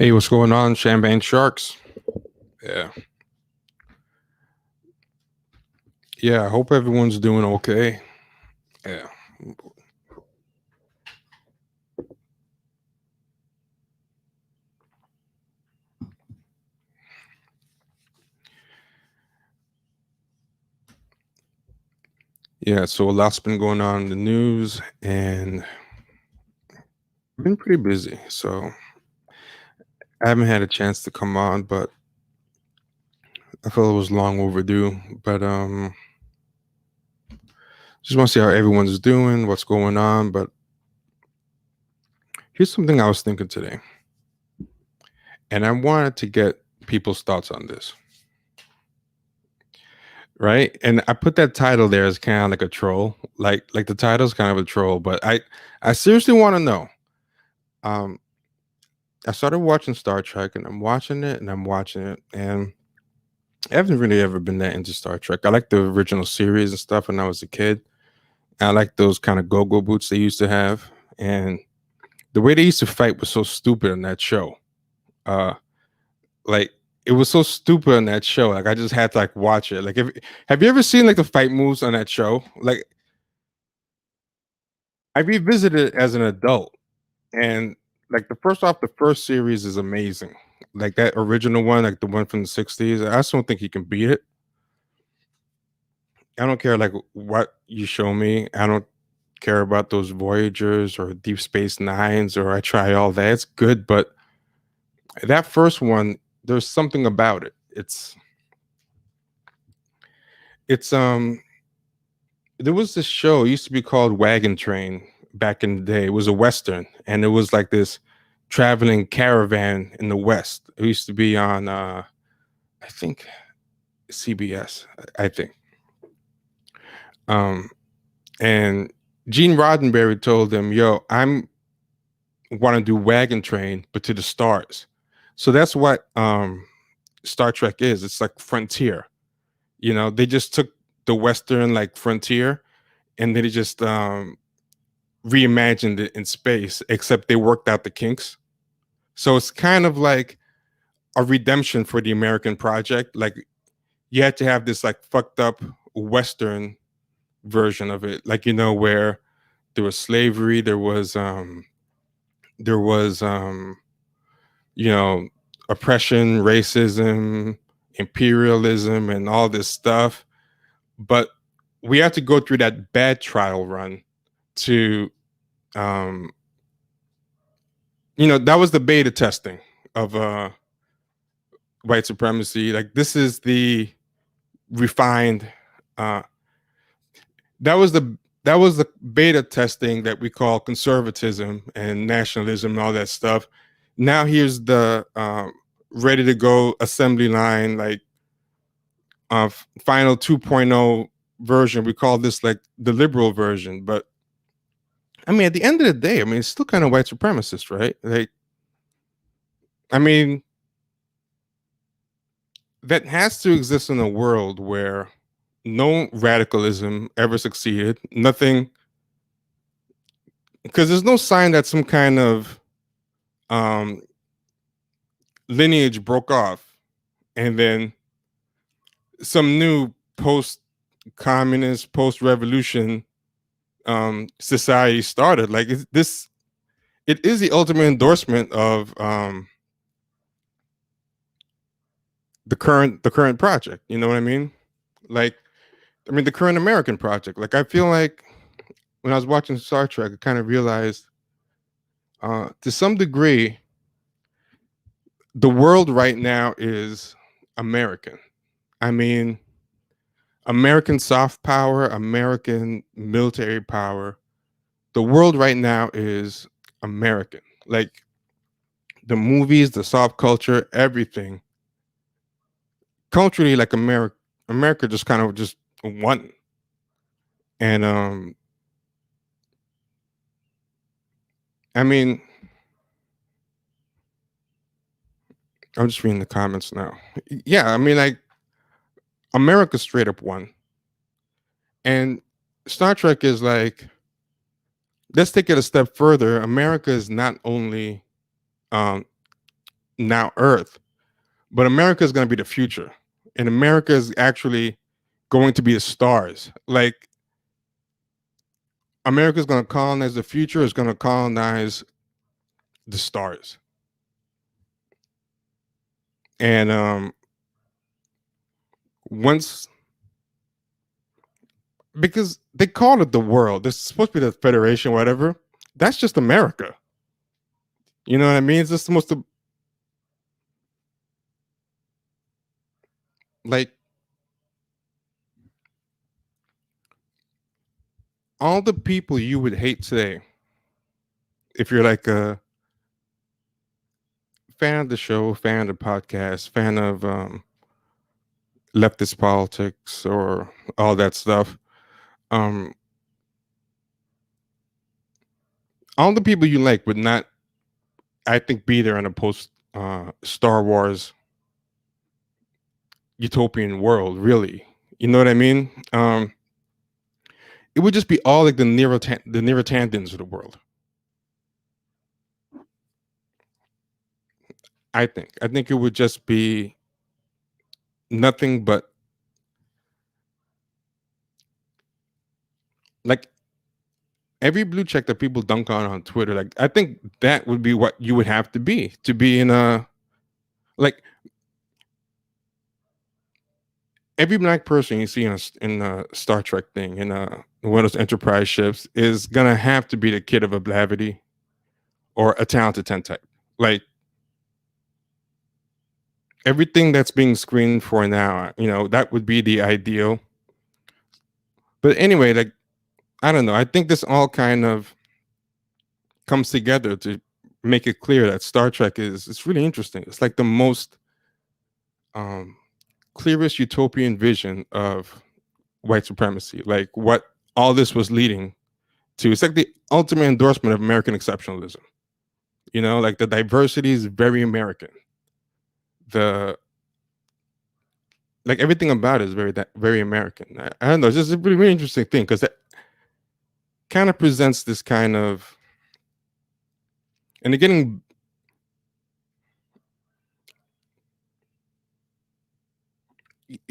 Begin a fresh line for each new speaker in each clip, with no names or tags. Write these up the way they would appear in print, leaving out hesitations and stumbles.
Hey, what's going on, Champagne Sharks? Yeah. Yeah, I hope everyone's doing okay. Yeah. Yeah, so a lot's been going on in the news and I've been pretty busy. So I haven't had a chance to come on, but I felt it was long overdue. But just want to see how everyone's doing, what's going on. But here's something I was thinking today. And I wanted to get people's thoughts on this. Right. And I put that title there as kind of like a troll. Like the title's kind of a troll, but I seriously want to know. Um, I started watching Star Trek and I'm watching it and I'm watching it and I haven't really ever been that into Star Trek. I like the original series and stuff when I was a kid. I like those kind of go-go boots they used to have. And the way they used to fight was so stupid in that show. Uh like it was so stupid on that show. Like I just had to like watch it. Like if have you ever seen like the fight moves on that show? Like I revisited it as an adult and like the first series is amazing. Like that original one, like the one from the 60s. I just don't think he can beat it. I don't care like what you show me. I don't care about those Voyagers or Deep Space Nines or I try all that. It's good, but that first one, there's something about it. It's there was this show, it used to be called Wagon Train back in the day. It was a Western, and it was like this traveling caravan in the West. It used to be on I think CBS, I think. Um and Gene Roddenberry told him, "Yo, I'm want to do Wagon Train, but to the stars." So that's what Star Trek is. It's like frontier. You know, they just took the Western like frontier and then they just reimagined it in space, except they worked out the kinks. So it's kind of like a redemption for the American project. Like you had to have this like fucked up Western version of it, like where there was slavery, there was you know oppression, racism, imperialism, and all this stuff. But we have to go through that bad trial run to um that was the beta testing of white supremacy. Like this is the refined uh that was the beta testing that we call conservatism and nationalism and all that stuff. Now here's the ready to go assembly line, like final 2.0 version. We call this like the liberal version, but I mean, at the end of the day, I mean, it's still kind of white supremacist, right? Like, I mean, that has to exist in a world where no radicalism ever succeeded. Nothing, because there's no sign that some kind of um, lineage broke off and then some new post-communist, post-revolution society started. Like it is the ultimate endorsement of the current project. You know what I mean? Like, I mean, the current American project. Like, I feel like when I was watching Star Trek, I kind of realized, to some degree, the world right now is American. I mean, American soft power, American military power. The world right now is American. Like the movies, the soft culture, everything. Culturally, like America just kind of just won. And I mean, I'm just reading the comments now. Yeah, I mean, like America straight up won. And Star Trek is like, let's take it a step further. America is not only um, now Earth, but America is going to be the future, and America is actually going to be the stars. Like America is going to colonize the future. Is going to colonize the stars, and once because they call it the world, it's supposed to be the Federation, whatever. That's just America. You know what I mean? It's just supposed to like all the people you would hate today if you're like a fan of the show, fan of the podcast, fan of leftist politics or all that stuff. Um, all the people you like would not, I think, be there in a post Star Wars utopian world. Really, you know what I mean? It would just be all like the Neurotandans of the world. I think it would just be nothing but like every blue check that people dunk on Twitter. Like I think that would be what you would have to be in a like every black person you see in a Star Trek thing in one of those Enterprise ships is gonna have to be the kid of a Blavity or a talented 10 type. Like everything that's being screened for now, that would be the ideal. But anyway, like I don't know. I think this all kind of comes together to make it clear that Star Trek is it's really interesting. It's like the most um clearest utopian vision of white supremacy. Like what all this was leading to. It's like the ultimate endorsement of American exceptionalism. Like the diversity is very American. The like everything about it is very American. I don't know. It's just a really, really interesting thing because that kind of presents this kind of, and they're getting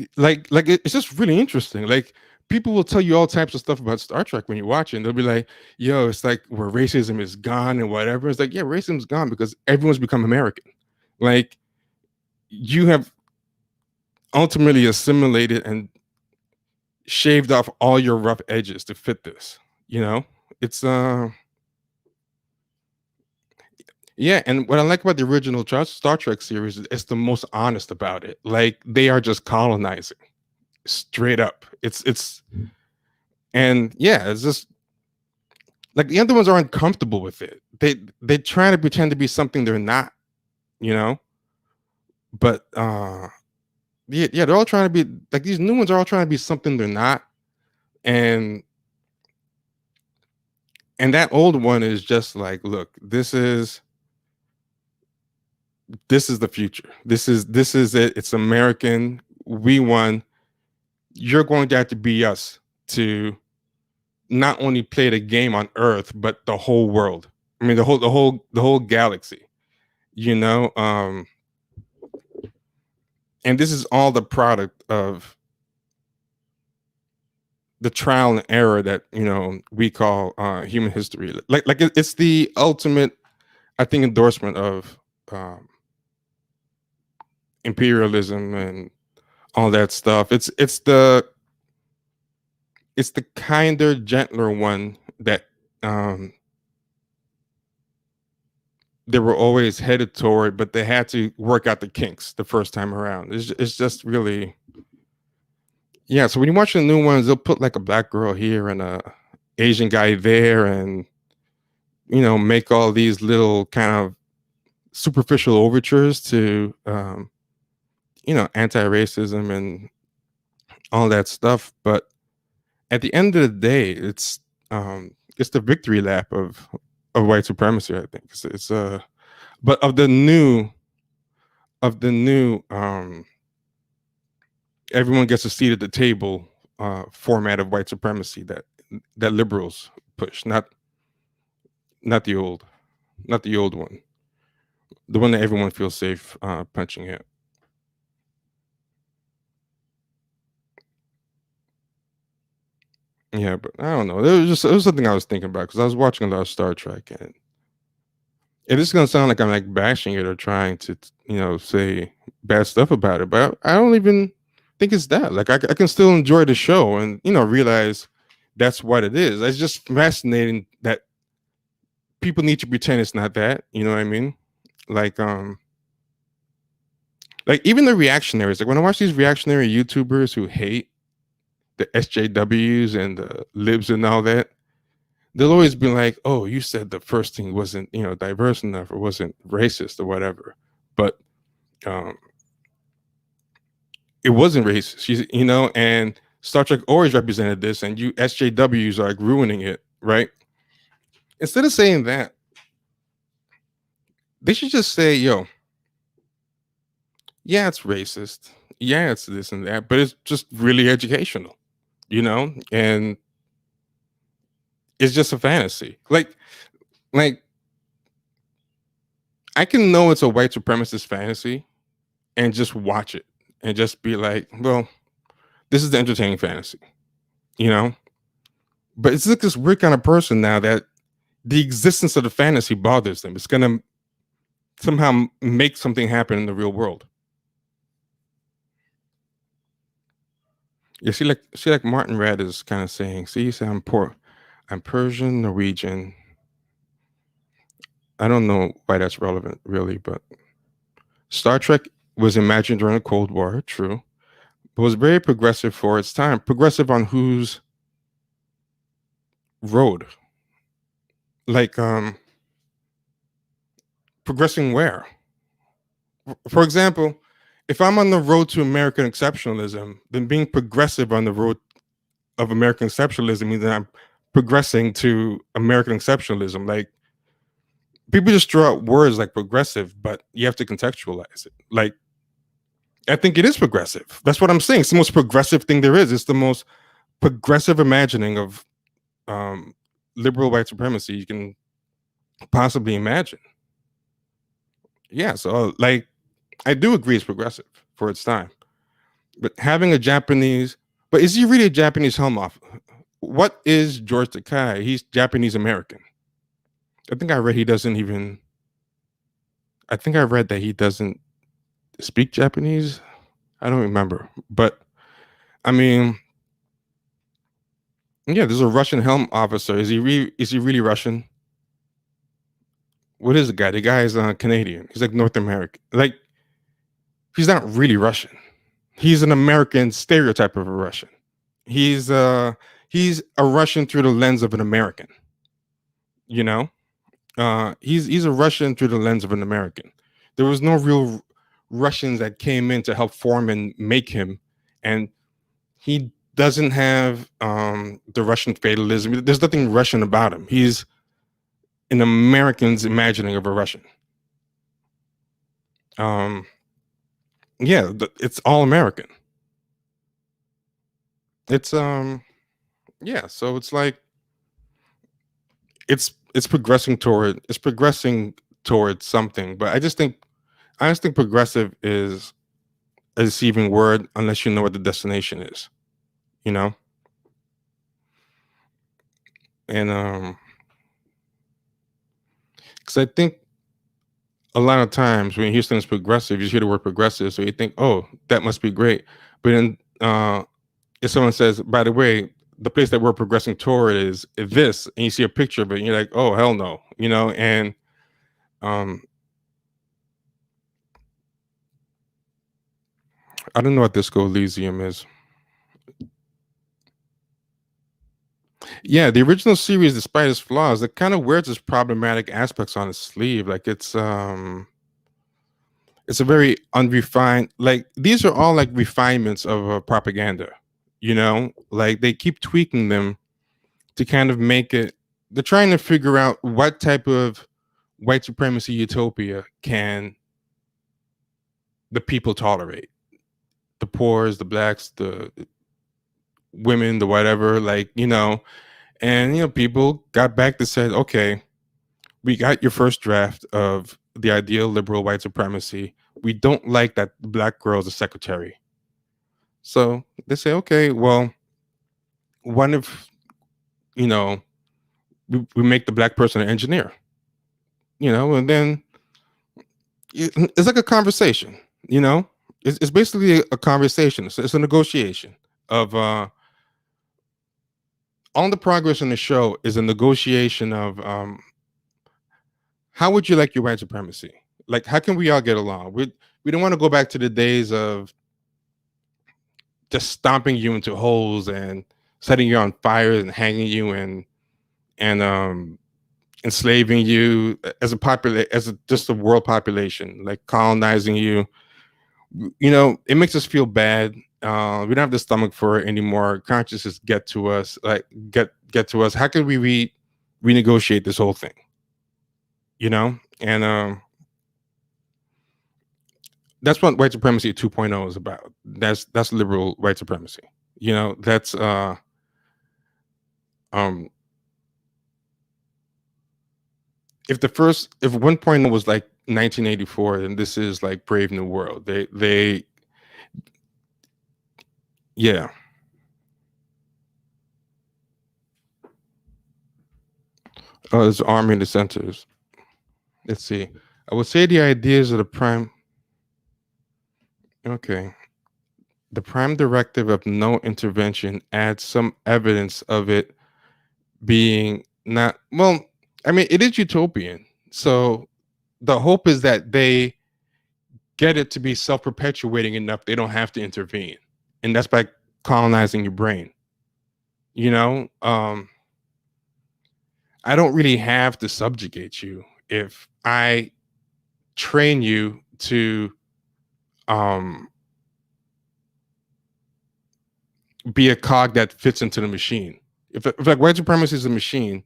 it's just really interesting. Like people will tell you all types of stuff about Star Trek when you watch it. And they'll be like, "Yo, it's like where racism is gone and whatever." It's like, yeah, racism's gone because everyone's become American. Like you have ultimately assimilated and shaved off all your rough edges to fit this. You know, it's yeah. And what I like about the original Star Trek series is it's the most honest about it. Like they are just colonizing straight up. It's and yeah, it's just like the other ones are uncomfortable with it. They try to pretend to be something they're not, you know. But yeah, they're all trying to be like these new ones are all trying to be something they're not, and that old one is just like, look, this is the future. This is it. It's American. We won. You're going to have to be us to not only play the game on Earth, but the whole world. I mean, the whole galaxy. You know, and this is all the product of the trial and error that we call human history. It's the ultimate, I think, endorsement of um, imperialism and all that stuff. It's the kinder, gentler one that um, they were always headed toward, but they had to work out the kinks the first time around. It's just really, yeah. So when you watch the new ones, they'll put like a black girl here and a Asian guy there, and make all these little kind of superficial overtures to anti-racism and all that stuff. But at the end of the day, it's the victory lap of white supremacy. I think it's but of the new everyone gets a seat at the table format of white supremacy that liberals push, not the old one. the one that everyone feels safe punching it. Yeah, but I don't know. It was something I was thinking about because I was watching a lot of Star Trek, and it is gonna sound like I'm like bashing it or trying to say bad stuff about it, but I don't even think it's that. Like I can still enjoy the show and realize that's what it is. It's just fascinating that people need to pretend it's not that. You know what I mean? Like like even the reactionaries. Like when I watch these reactionary YouTubers who hate the SJWs and the libs and all that, they'll always be like, "Oh, you said the first thing wasn't, diverse enough or wasn't racist or whatever." But um, it wasn't racist, and Star Trek always represented this, and you SJWs are like ruining it, right? Instead of saying that, they should just say, "Yo, yeah, it's racist. Yeah, it's this and that, but it's just really educational, and it's just a fantasy." Like I can know it's a white supremacist fantasy and just watch it and just be like, well, this is the entertaining fantasy, you know? But it's like this weird kind of person now that the existence of the fantasy bothers them. It's gonna somehow make something happen in the real world. You see like Martin Red is kind of saying, see, you say I'm Persian, Norwegian. I don't know why that's relevant really, but Star Trek was imagined during the Cold War, true, but was very progressive for its time. Progressive on whose road? Like progressing where? For example, if I'm on the road to American exceptionalism, then being progressive on the road of American exceptionalism means that I'm progressing to American exceptionalism. Like people just throw out words like progressive, but you have to contextualize it. Like I think it is progressive. That's what I'm saying. It's the most progressive thing there is. It's the most progressive imagining of um, liberal white supremacy you can possibly imagine. Yeah, so like I do agree it's progressive for its time. But having a Japanese, but is he really a Japanese helm off? What is George Takai? He's Japanese American. I think I read he doesn't even. I think I read that he doesn't speak Japanese. I don't remember, but I mean, yeah, there's a Russian helm officer. Is he really Russian? What is the guy? The guy is Canadian. He's like North American. Like he's not really Russian. He's an American stereotype of a Russian. He's uh he's a Russian through the lens of an American. You know, he's a Russian through the lens of an American. There was no real Russians that came in to help form and make him, and he doesn't have the Russian fatalism. There's nothing Russian about him. He's an American's imagining of a Russian. Um, yeah, it's all American. It's yeah, so it's like it's progressing towards something, but I just think progressive is a deceiving word unless you know what the destination is, you know? And because I think a lot of times when you hear something's progressive, you just hear the word progressive, so you think, oh, that must be great. But then if someone says, by the way, the place that we're progressing toward is this, and you see a picture of it, and you're like, oh hell no, and um I don't know what Disco Elysium is. Yeah, the original series, despite its flaws, it kind of wears its problematic aspects on its sleeve. Like it's a very unrefined. Like these are all like refinements of propaganda. Like they keep tweaking them to kind of make it. They're trying to figure out what type of white supremacy utopia can the people tolerate. The poors, the blacks, the women, the whatever. Like and people got back to said, okay, we got your first draft of the ideal liberal white supremacy. We don't like that the black girl is a secretary. So they say, okay, well, what if, you know, we make the black person an engineer, and then it's like a conversation, it's basically a conversation. It's a negotiation of all the progress in the show is a negotiation of how would you like your white supremacy? Like, how can we all get along? We don't want to go back to the days of just stomping you into holes and setting you on fire and hanging you and enslaving you as just a world population, like colonizing you. It makes us feel bad. We don't have the stomach for it anymore. Consciousness get to us, like get to us. How can we renegotiate this whole thing? And that's what white supremacy 2.0 is about. That's liberal white supremacy. That's um if 1.0 was like 1984, then this is like Brave New World. They yeah. Oh, there's army in the centers. Let's see. I would say the ideas of the prime. Okay. The prime directive of no intervention adds some evidence of it being not, well, I mean, it is utopian. So the hope is that they get it to be self-perpetuating enough they don't have to intervene. And that's by colonizing your brain. I don't really have to subjugate you if I train you to be a cog that fits into the machine. If like white supremacy is a machine,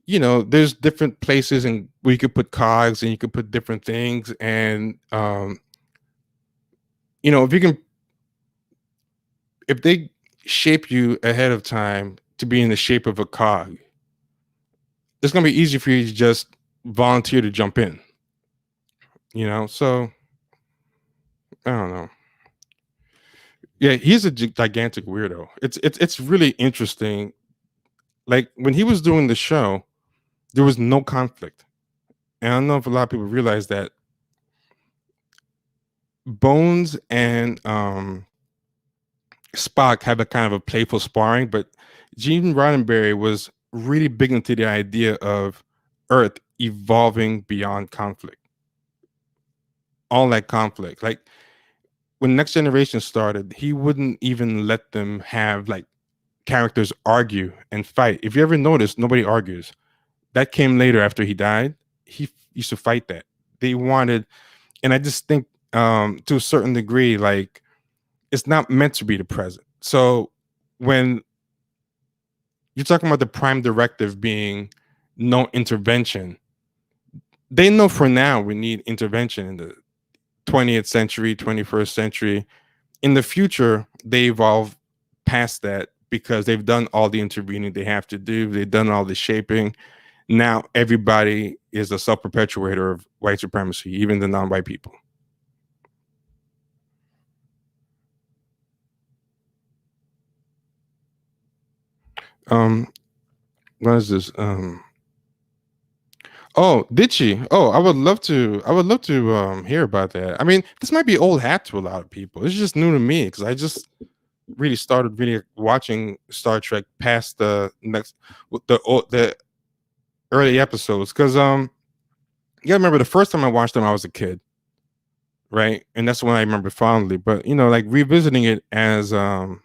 there's different places and where you could put cogs and you could put different things. And if they shape you ahead of time to be in the shape of a cog, it's going to be easy for you to just volunteer to jump in. So I don't know. Yeah, he's a gigantic weirdo. It's really interesting. Like when he was doing the show, there was no conflict. And I don't know if a lot of people realize that Bones and Spock have a kind of a playful sparring, but Gene Roddenberry was really big into the idea of Earth evolving beyond conflict. All that conflict. Like when Next Generation started, he wouldn't even let them have like characters argue and fight. If you ever notice, nobody argues. That came later after he died. He used to fight that. They wanted, and I just think to a certain degree, like it's not meant to be the present. So when you're talking about the prime directive being no intervention, they know for now we need intervention in the 20th century, 21st century. In the future, they evolve past that because they've done all the intervening they have to do. They've done all the shaping. Now everybody is a self-perpetuator of white supremacy, even the non-white people. What is this? Oh, did she? Oh, I would love to hear about that. I mean, this might be old hat to a lot of people. It's just new to me because I just really started really watching Star Trek past the early episodes. Because yeah, I remember the first time I watched them, I was a kid, right? And that's when I remember fondly. But like revisiting it as an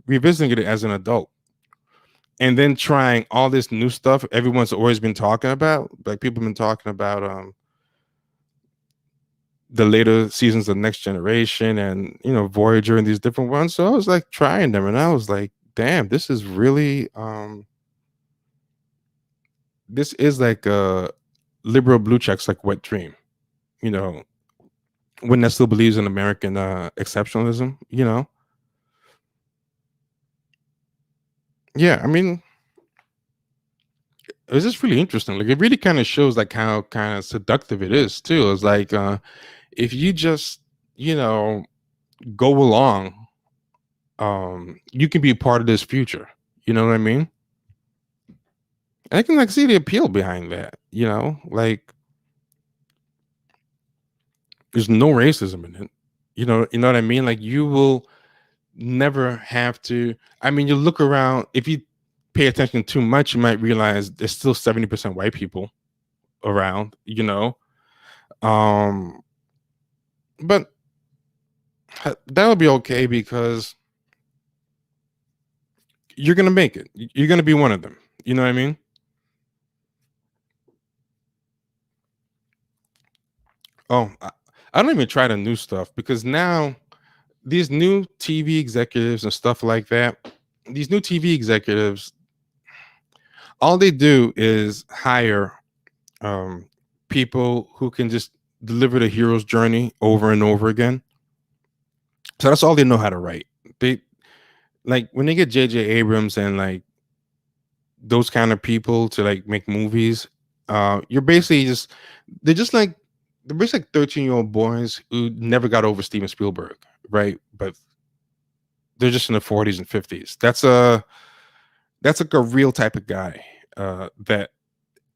adult and then trying all this new stuff everyone's always been talking about. Like people have been talking about the later seasons of Next Generation and Voyager and these different ones. So I was like trying them and I was like, damn, this is really this is like a liberal blue checks like wet dream, you know, when that still believes in American exceptionalism. Yeah, I mean, It's just really interesting. Like it really kind of shows like how kind of seductive it is too. It's like if you just, you know, go along, you can be a part of this future. You know what I mean? And I can like see the appeal behind that, you know, like there's no racism in it. You know what I mean? Like you will never have to. I mean, you look around, if you pay attention too much, you might realize there's still 70% white people around, you know. Um, but that'll be okay because you're gonna make it. You're gonna be one of them. You know what I mean? Oh, I don't even try the new stuff because now these new TV executives and stuff like that, these new TV executives, all they do is hire um, people who can just deliver the hero's journey over and over again. So that's all they know how to write. They like when they get J.J. Abrams and like those kind of people to like make movies. You're basically just they're basically like 13-year-old boys who never got over Steven Spielberg, right? But they're just in the 40s and 50s. That's like a real type of guy that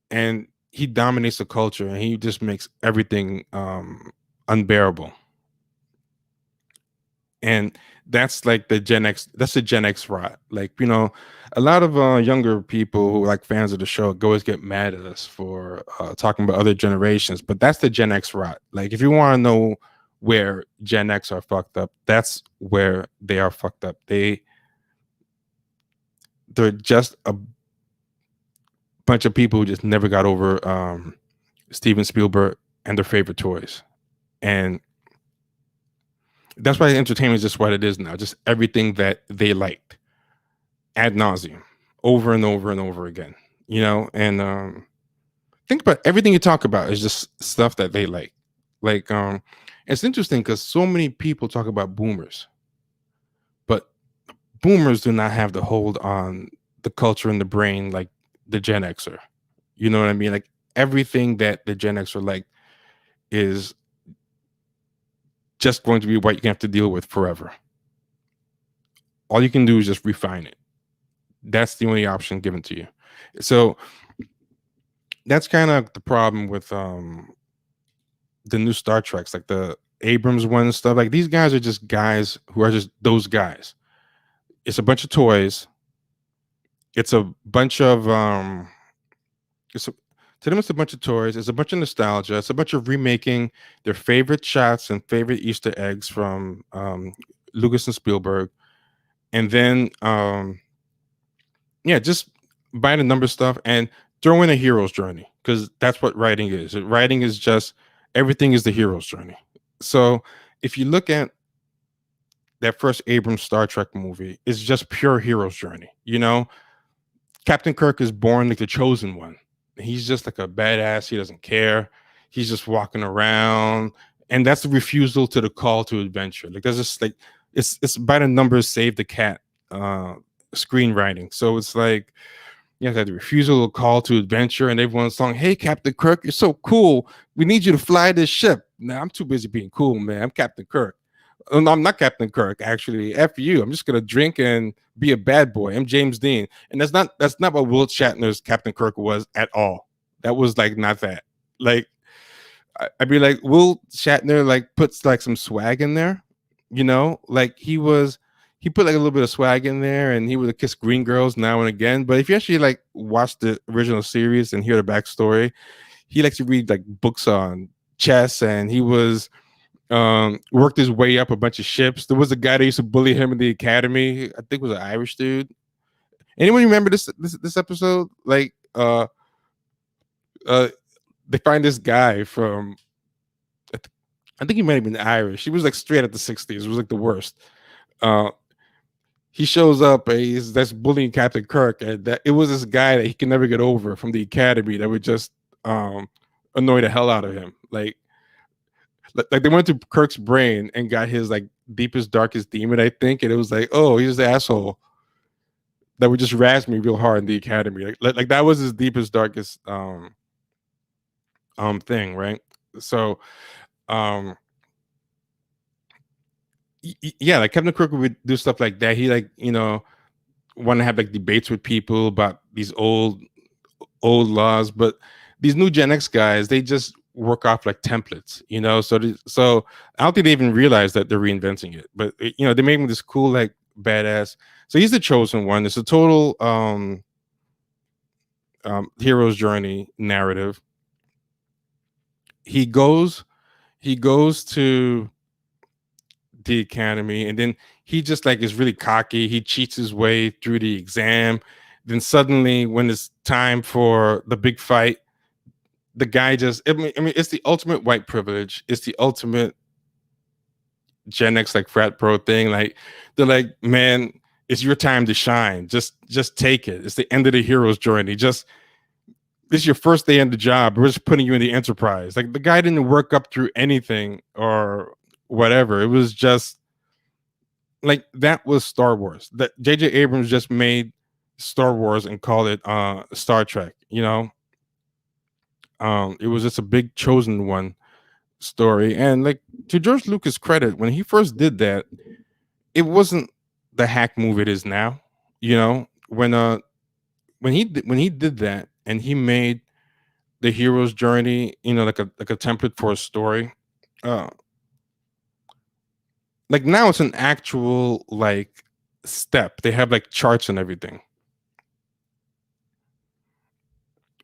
and he dominates the culture and he just makes everything unbearable. And that's like the Gen X. That's the Gen X rot. Like a lot of younger people who like fans of the show always get mad at us for talking about other generations, but that's the Gen X rot. Like if you want to know where Gen X are fucked up, that's where they are fucked up. They're just a bunch of people who just never got over Steven Spielberg and their favorite toys. And that's why entertainment is just what it is now. Just everything that they liked ad nauseum, over and over and over again. And think about everything you talk about is just stuff that they like. Like, it's interesting because so many people talk about boomers, but boomers do not have the hold on the culture and the brain like the Gen Xer. You know what I mean? Like everything that the Gen Xer like is just going to be what you have to deal with forever. All you can do is just refine it. That's the only option given to you. So that's kind of the problem with the new Star Treks, like the Abrams one and stuff. Like these guys are just guys who are just those guys. It's a bunch of toys. It's a bunch of it's a, to them it's a bunch of toys. It's a bunch of nostalgia. It's a bunch of remaking their favorite shots and favorite Easter eggs from Lucas and Spielberg, and then yeah, just buy the number stuff and throw in a hero's journey because that's what writing is. Writing is just everything is the hero's journey. So if you look at that first Abrams Star Trek movie, it's just pure hero's journey. Captain Kirk is born like the chosen one. He's just like a badass. He doesn't care. He's just walking around, and that's the refusal to the call to adventure. Like there's just like it's by the numbers, save the cat screenwriting. So it's like you have that refusal to call to adventure, and everyone's saying, "Hey, Captain Kirk, you're so cool. We need you to fly this ship." Now I'm too busy being cool, man. I'm Captain Kirk. Oh, no, I'm not Captain Kirk. Actually, F you. I'm just gonna drink and be a bad boy. I'm James Dean, and that's not what Will Shatner's Captain Kirk was at all. That was like not that. Like I'd be like Will Shatner like puts like some swag in there, like he put like a little bit of swag in there, and he would kiss green girls now and again. But if you actually like watch the original series and hear the backstory, he likes to read like books on chess, and he was worked his way up a bunch of ships. There was a guy that used to bully him in the academy. I think it was an Irish dude. Anyone remember this episode? Like uh they find this guy from I think he might have been Irish. He was like straight at the 60s. It was like the worst. Uh he shows up and that's bullying Captain Kirk, and that it was this guy that he can never get over from the academy that would just annoy the hell out of him. Like they went to Kirk's brain and got his like deepest, darkest demon, I think, and it was like, oh, he's the asshole. that would just razz me real hard in the academy. Like that was his deepest, darkest thing, right? So um yeah, like Captain Crook would do stuff like that. He like, want to have like debates with people about these old laws, but these new Gen X guys, they just work off like templates, so I don't think they even realize that they're reinventing it, but they made him this cool, like, badass. So he's the chosen one. It's a total hero's journey narrative. He goes to the academy, and then he just like is really cocky. He cheats his way through the exam. Then suddenly, when it's time for the big fight, the guy just, I mean, it's the ultimate white privilege. It's the ultimate Gen X, like, frat pro thing. Like, they're like, man, it's your time to shine. Just take it. It's the end of the hero's journey. Just, this is your first day on the job. We're just putting you in the Enterprise. Like, the guy didn't work up through anything or whatever. It was just like, that was Star Wars. That J.J. Abrams just made Star Wars and called it Star Trek. It was just a big chosen one story. And, like, to George Lucas' credit, when he first did that, it wasn't the hack move it is now. When he did that, and he made the hero's journey, like a template for a story. Uh, like, now it's an actual, like, step. They have like charts and everything.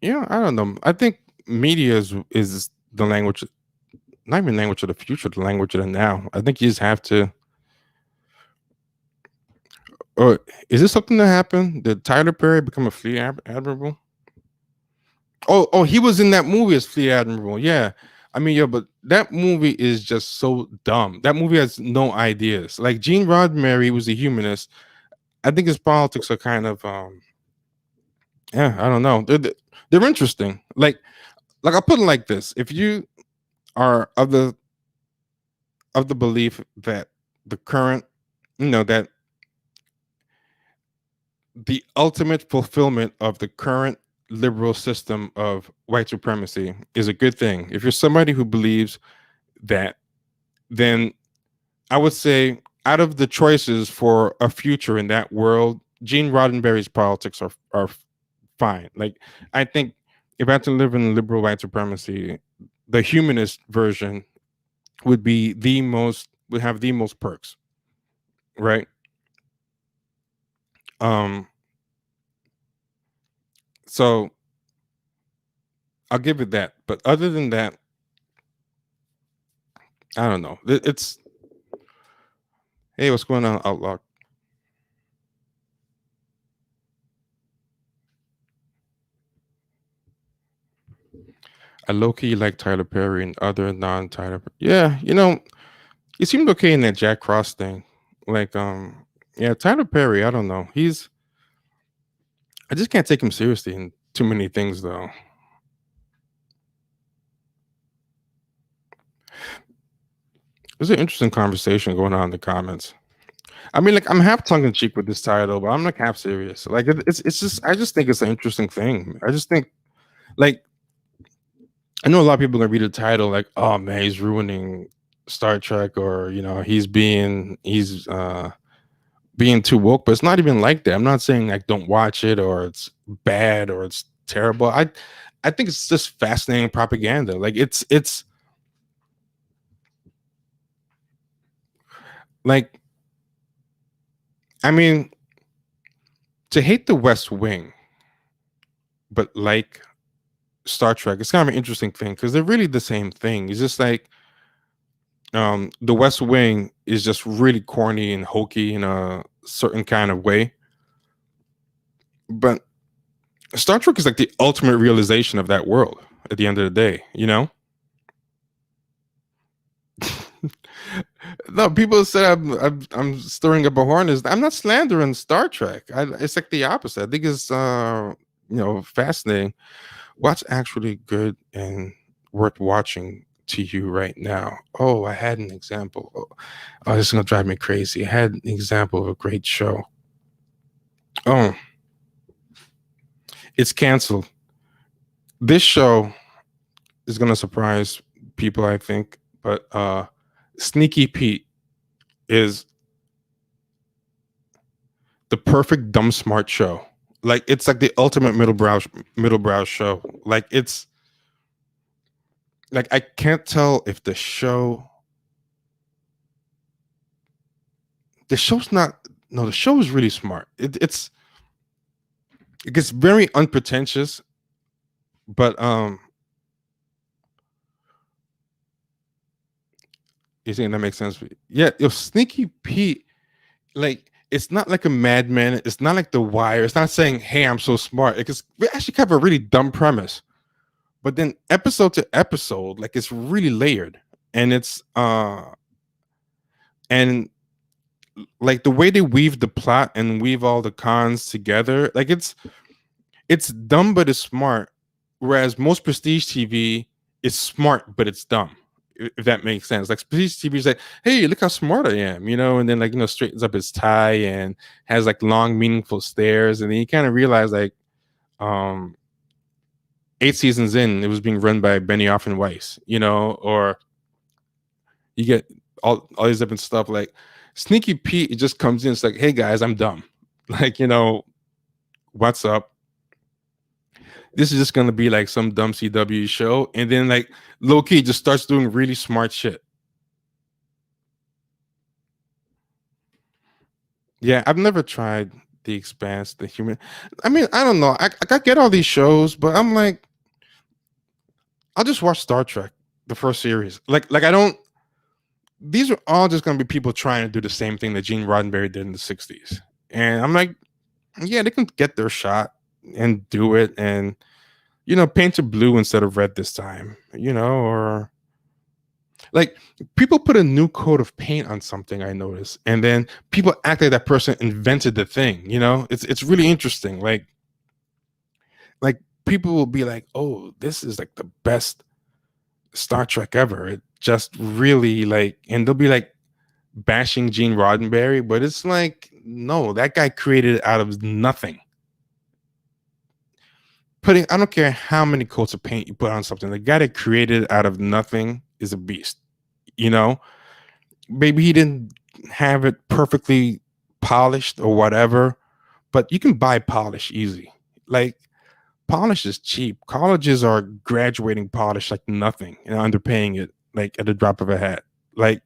Yeah, I don't know. I think media is the language, not even language of the future, the language of the now. I think you just have to. Or is this something that happened? Did Tyler Perry become a fleet admiral? Oh, he was in that movie as Fleet Admiral. Yeah. I mean, yeah, but that movie is just so dumb. That movie has no ideas. Like, Gene Roddenberry was a humanist. I think his politics are kind of yeah, I don't know. They're interesting. Like, I'll put it like this. If you are of the belief that the current, that the ultimate fulfillment of the current liberal system of white supremacy is a good thing. If you're somebody who believes that, then I would say, out of the choices for a future in that world, Gene Roddenberry's politics are fine. Like, I think if I had to live in liberal white supremacy, the humanist version would have the most perks, right? Um, so I'll give it that. But other than that, I don't know. It's Hey, what's going on, Outlaw? I low key like Tyler Perry and other non Tyler. Yeah, he seemed okay in that Jack Cross thing. Like, yeah, Tyler Perry. I don't know. I just can't take him seriously in too many things, though. There's an interesting conversation going on in the comments. I mean, like, I'm half tongue in cheek with this title, but I'm like half serious. Like, it's just, I just think it's an interesting thing. I just think, like, I know a lot of people are gonna read the title like, oh man, he's ruining Star Trek, or he's being too woke, but it's not even like that. I'm not saying, like, don't watch it, or it's bad, or it's terrible. I think it's just fascinating propaganda. Like, it's like, I mean, to hate the West Wing but like Star Trek, it's kind of an interesting thing because they're really the same thing. It's just like, the West Wing is just really corny and hokey in a certain kind of way, but Star Trek is like the ultimate realization of that world at the end of the day, you know? No, people said I'm stirring up a horn. I'm not slandering Star Trek. It's like the opposite. I think it's fascinating. What's actually good and worth watching to you right now? Oh, I had an example. Oh, this is gonna drive me crazy. I had an example of a great show. Oh, it's canceled. This show is gonna surprise people, I think, but Sneaky Pete is the perfect dumb smart show. Like it's like the ultimate middle brow show. Like it's like I can't tell if the show's not no the show is really smart. It gets very unpretentious, but you think that makes sense? Yeah, if Sneaky Pete, like it's not like a madman, it's not like The Wire, it's not saying, "Hey, I'm so smart." It's we actually have a really dumb premise, but then episode to episode, like it's really layered, and and like the way they weave the plot and weave all the cons together, like it's dumb but it's smart. Whereas most prestige TV is smart but it's dumb. If that makes sense. Like prestige TV is like, hey, look how smart I am, and then like straightens up his tie and has like long, meaningful stares, and then you kind of realize like, um, 8 seasons in, it was being run by Benioff and Weiss, or you get all these different stuff like Sneaky Pete. It just comes in, it's like, hey guys, I'm dumb, like what's up? This is just gonna be like some dumb CW show, and then like low key just starts doing really smart shit. Yeah, I've never tried The Expanse, The Human. I mean, I don't know. I get all these shows, but I'm like, I'll just watch Star Trek, the first series. Like I don't. These are all just gonna be people trying to do the same thing that Gene Roddenberry did in the '60s, and I'm like, yeah, they can get their shot and do it, and paint it blue instead of red this time, or like people put a new coat of paint on something, I notice, and then people act like that person invented the thing. It's really interesting. Like people will be like, oh, this is like the best Star Trek ever. It just really like, and they'll be like bashing Gene Roddenberry, but it's like, no, that guy created it out of nothing. I don't care how many coats of paint you put on something, the guy that created it out of nothing is a beast. you know Maybe he didn't have it perfectly polished or whatever, but you can buy polish easy. Like polish is cheap. Colleges are graduating polish like nothing and underpaying it like at the drop of a hat. Like,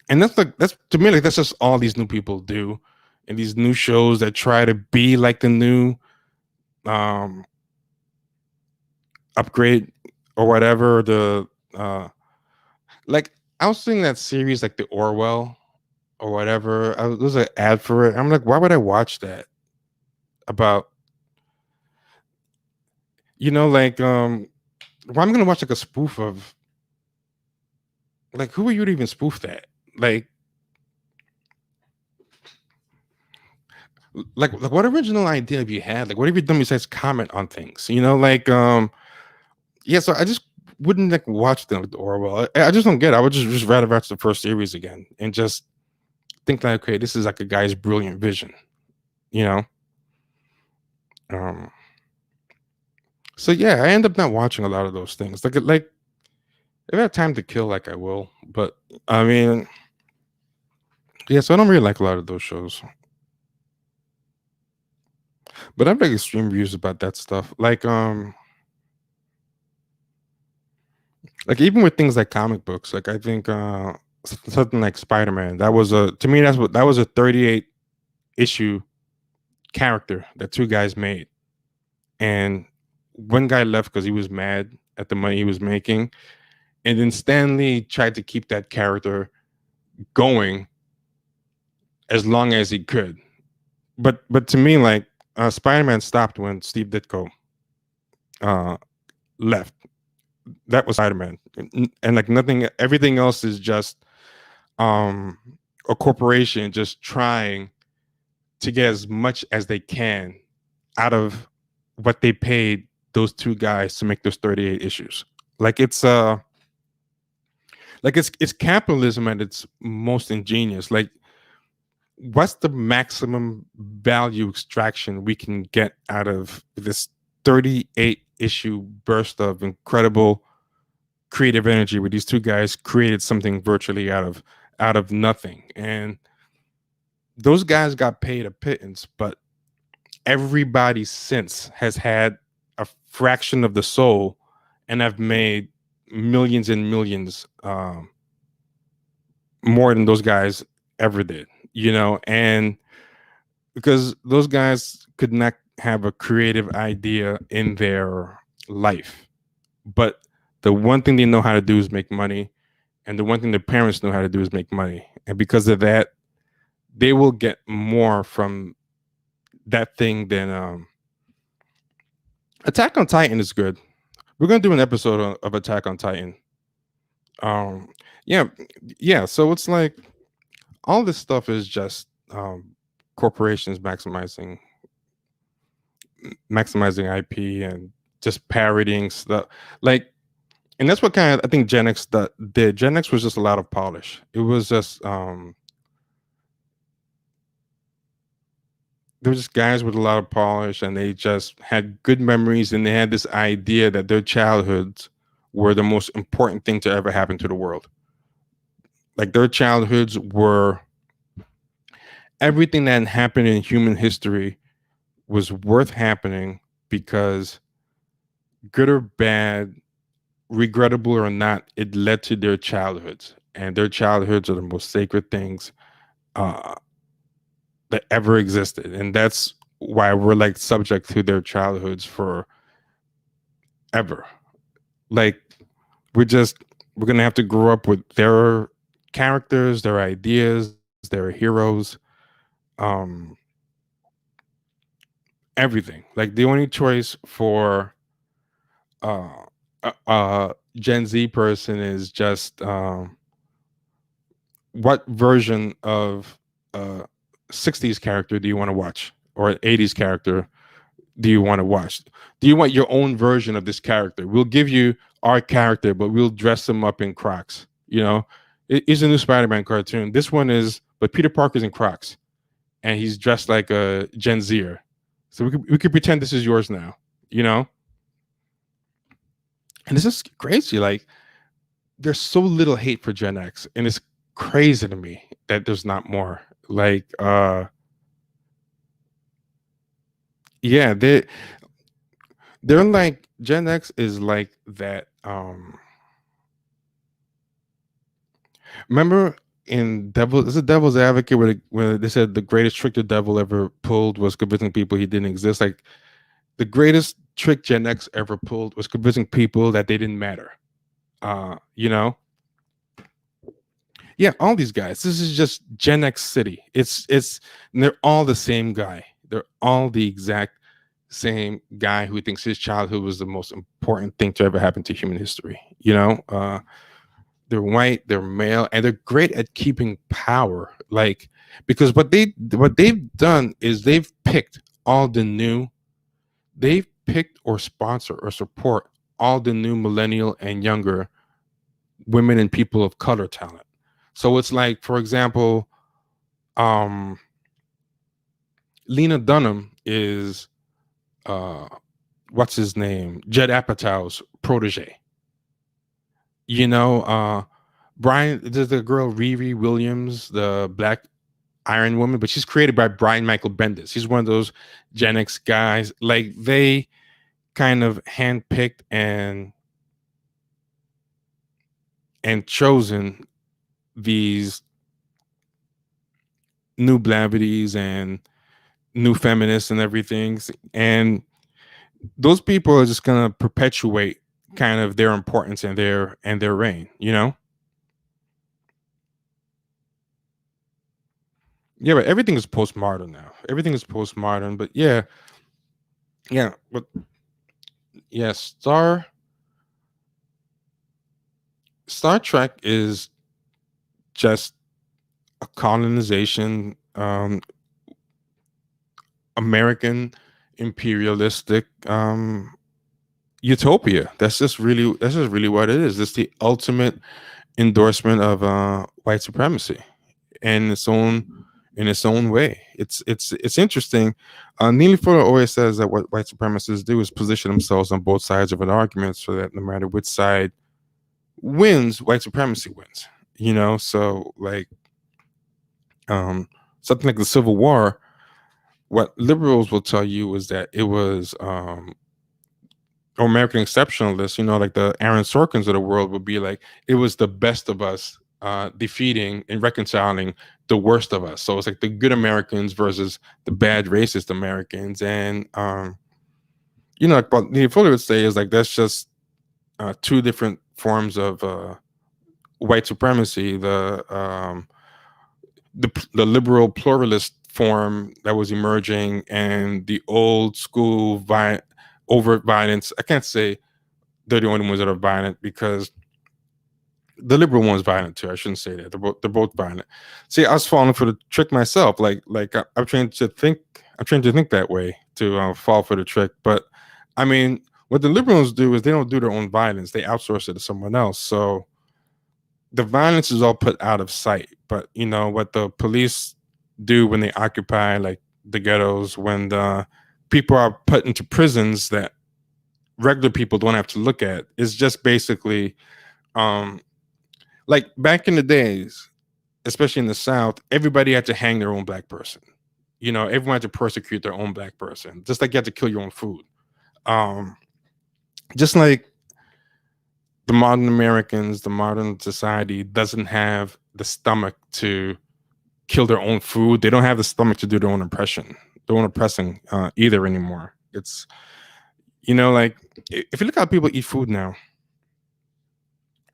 and that's to me, like that's just all these new people do, and these new shows that try to be like the new um upgrade or whatever. Like I was seeing that series like the Orwell or whatever. There was an ad for it. I'm like, why would I watch that? About like why I'm gonna watch like a spoof of like who are you to even spoof that? Like what original idea have you had? Like what have you done besides comment on things? Yeah, so I just wouldn't like watch them with Orwell. I just don't get it. I would just rather watch the first series again and just think like, okay, this is like a guy's brilliant vision, you know? Um so yeah, I end up not watching a lot of those things. Like if I have time to kill, like I will. But I mean, yeah, so I don't really like a lot of those shows. But I have like extreme views about that stuff. Like even with things like comic books, like I think something like Spider-Man, that was a to me that was a 38 issue character that two guys made. And one guy left because he was mad at the money he was making. And then Stanley tried to keep that character going as long as he could. But to me, like Spider-Man stopped when Steve Ditko uh, left. That was Spider-Man, and like nothing, everything else is just um, a corporation just trying to get as much as they can out of what they paid those two guys to make those 38 issues. Like it's capitalism at its most ingenious. Like what's the maximum value extraction we can get out of this 38 issue burst of incredible creative energy where these two guys created something virtually out of nothing. And those guys got paid a pittance, but everybody since has had a fraction of the soul and have made millions and millions, more than those guys ever did, and because those guys could not have a creative idea in their life, but the one thing they know how to do is make money, and the one thing their parents know how to do is make money, and because of that, they will get more from that thing than Attack on Titan is good. We're gonna do an episode of Attack on Titan. Um, yeah, yeah. So it's like all this stuff is just corporations maximizing IP and just parodying stuff. Like, and that's what kind of I think Gen X did. Gen X was just a lot of polish. It was just there were just guys with a lot of polish, and they just had good memories, and they had this idea that their childhoods were the most important thing to ever happen to the world. Like their childhoods were everything that happened in human history was worth happening because good or bad, regrettable or not, it led to their childhoods. And their childhoods are the most sacred things uh, that ever existed. And that's why we're like subject to their childhoods for ever. Like we're gonna have to grow up with their characters, their ideas, their heroes, um, everything. Like the only choice for uh, Gen Z person is just what version of uh 60s character do you want to watch, or 80s character do you want to watch? Do you want your own version of this character? We'll give you our character, but we'll dress him up in Crocs. It's a new Spider-Man cartoon. This one is, but Peter Parker's in Crocs, and he's dressed like a Gen Zer. So we could pretend this is yours now. You know, and this is crazy. Like there's so little hate for Gen X, and it's crazy to me that there's not more. Like, yeah, they're like Gen X is like that. Remember in Devil is it Devil's Advocate where they said the greatest trick the devil ever pulled was convincing people he didn't exist. Like the greatest trick Gen X ever pulled was convincing people that they didn't matter. You know, yeah, all these guys. This is just Gen X City. And they're all the same guy. They're all the exact same guy who thinks his childhood was the most important thing to ever happen to human history. They're white, they're male, and they're great at keeping power. Like because what they've done is they've picked or sponsor or support all the new millennial and younger women and people of color talent. So it's like, for example, um, Lena Dunham is what's his name? Judd Apatow's protege. Brian, there's the girl Riri Williams, the Black Iron Woman, but she's created by Brian Michael Bendis. He's one of those Gen X guys. Like they kind of handpicked and chosen these new blavities and new feminists and everything. And those people are just gonna perpetuate kind of their importance and their reign, Yeah, but everything is postmodern now. Everything is postmodern, but yeah, but yeah, Star Trek is just a colonization, American imperialistic utopia. That's just really what it is. It's the ultimate endorsement of white supremacy in in its own way. It's interesting. Neely Fuller always says that what white supremacists do is position themselves on both sides of an argument, so that no matter which side wins, white supremacy wins. So like something like the Civil War, what liberals will tell you is that it was or American exceptionalists, like the Aaron Sorkins of the world, would be like, it was the best of us defeating and reconciling the worst of us. So it's like the good Americans versus the bad racist Americans. And like what Neil Fuller would say is like, that's just two different forms of white supremacy. The liberal pluralist form that was emerging, and the old school overt violence. I can't say they're the only ones that are violent, because the liberal one's violent too. I shouldn't say that. They're both violent. See, I was falling for the trick myself. I'm trained to think. I'm trained to think that way, to fall for the trick. But I mean, what the liberals do is they don't do their own violence. They outsource it to someone else. So the violence is all put out of sight. But what the police do when they occupy like the ghettos, when the people are put into prisons that regular people don't have to look at, is just basically like back in the days, especially in the South, everybody had to hang their own black person. Everyone had to persecute their own black person, just like you had to kill your own food. Just like the modern Americans, the modern society doesn't have the stomach to kill their own food. They don't have the stomach to do their own oppressing either anymore. It's, like, if you look how people eat food now,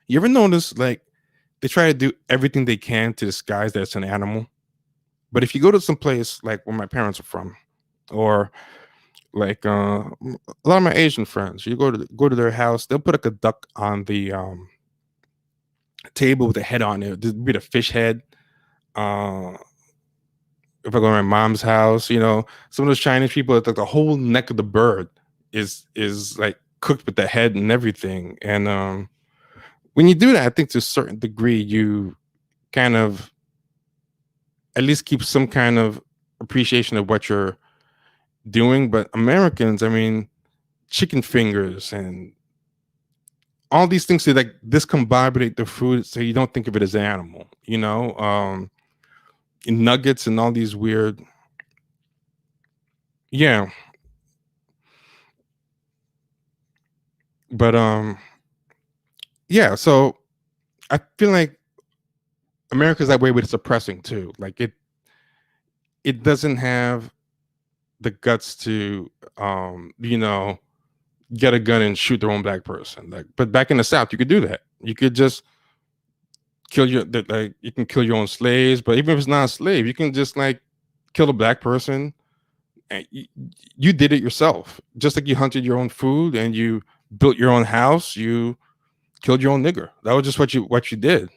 you ever notice like they try to do everything they can to disguise that it's an animal? But if you go to some place like where my parents are from, or like a lot of my Asian friends, you go to their house, they'll put like a duck on the table with a head on it. There'd be the fish head. Uh, if I go to my mom's house, some of those Chinese people, it's like the whole neck of the bird is like cooked with the head and everything. And when you do that, I think to a certain degree, you kind of at least keep some kind of appreciation of what you're doing. But Americans, I mean, chicken fingers and all these things to like discombobulate the food so you don't think of it as an animal, nuggets and all these weird. Yeah. But yeah, so I feel like America's that way with suppressing too. Like it doesn't have the guts to get a gun and shoot their own black person. Like, but back in the South, you could do that. You could just you can kill your own slaves, but even if it's not a slave, you can just like kill a black person. And you did it yourself, just like you hunted your own food and you built your own house. You killed your own nigger. That was just what you did.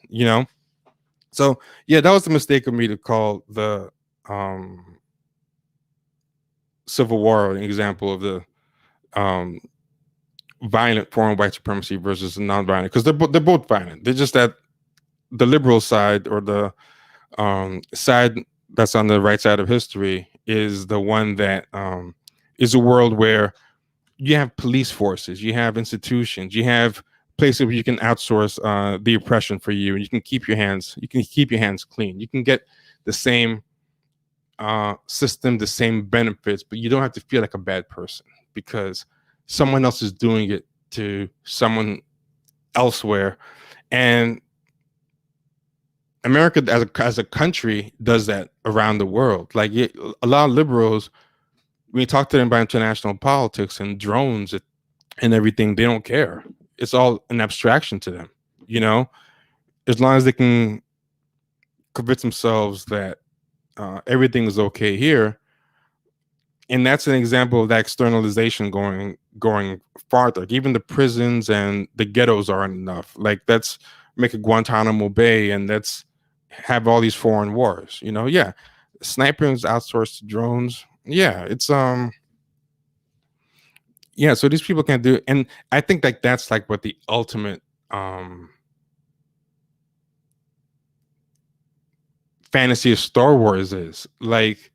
So yeah, that was the mistake of me to call the Civil War an example of the violent form of white supremacy versus the non-violent, because they're both violent. They're just that the liberal side, or the side that's on the right side of history, is the one that is a world where you have police forces, you have institutions, you have places where you can outsource the oppression for you, and you can keep your hands clean. You can get the same system, the same benefits, but you don't have to feel like a bad person because someone else is doing it to someone elsewhere. And America as a country does that around the world. Like a lot of liberals, when you talk to them about international politics and drones and everything, they don't care. It's all an abstraction to them, as long as they can convince themselves that everything is okay here. And that's an example of that externalization going farther. Like even the prisons and the ghettos aren't enough. Like let's make a Guantanamo Bay and let's have all these foreign wars. Yeah, snipers outsourced to drones. Yeah, it's yeah. So these people can't do it, and I think like that's like what the ultimate fantasy of Star Wars is. Like,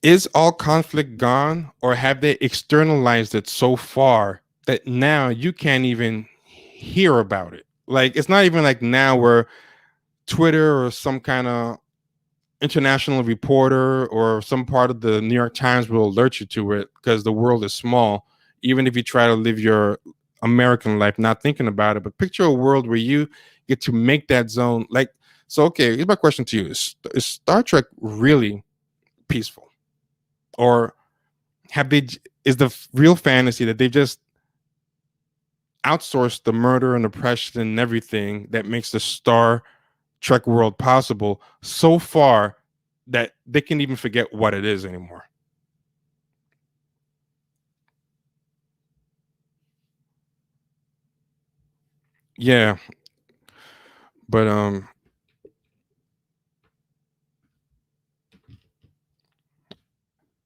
is all conflict gone, or have they externalized it so far that now you can't even hear about it? Like, it's not even like now where Twitter or some kind of international reporter or some part of the New York Times will alert you to it, because the world is small. Even if you try to live your American life not thinking about it, but picture a world where you get to make that zone. Like, so okay, here's my question to you: is Star Trek really peaceful, or have they? Is the real fantasy that they've just outsourced the murder and oppression and everything that makes the Star Trek world possible so far that they can even forget what it is anymore? Yeah, but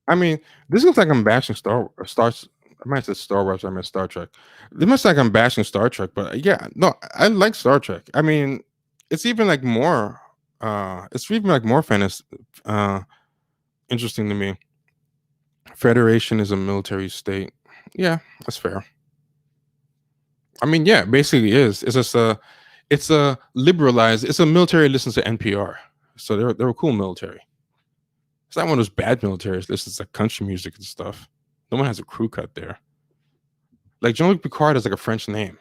I mean, this looks like I'm bashing Stars. I might say Star Wars. I meant Star Trek. This looks like I'm bashing Star Trek, but yeah, no, I like Star Trek. I mean, it's even like more. It's even like more fantasy. Uh, Interesting to me. Federation is a military state. Yeah, that's fair. I mean, yeah, basically is. It's just it's a liberalized. It's a military listens to NPR, so they're a cool military. It's not one of those bad militaries. Listens to country music and stuff. No one has a crew cut there. Like Jean-Luc Picard is like a French name,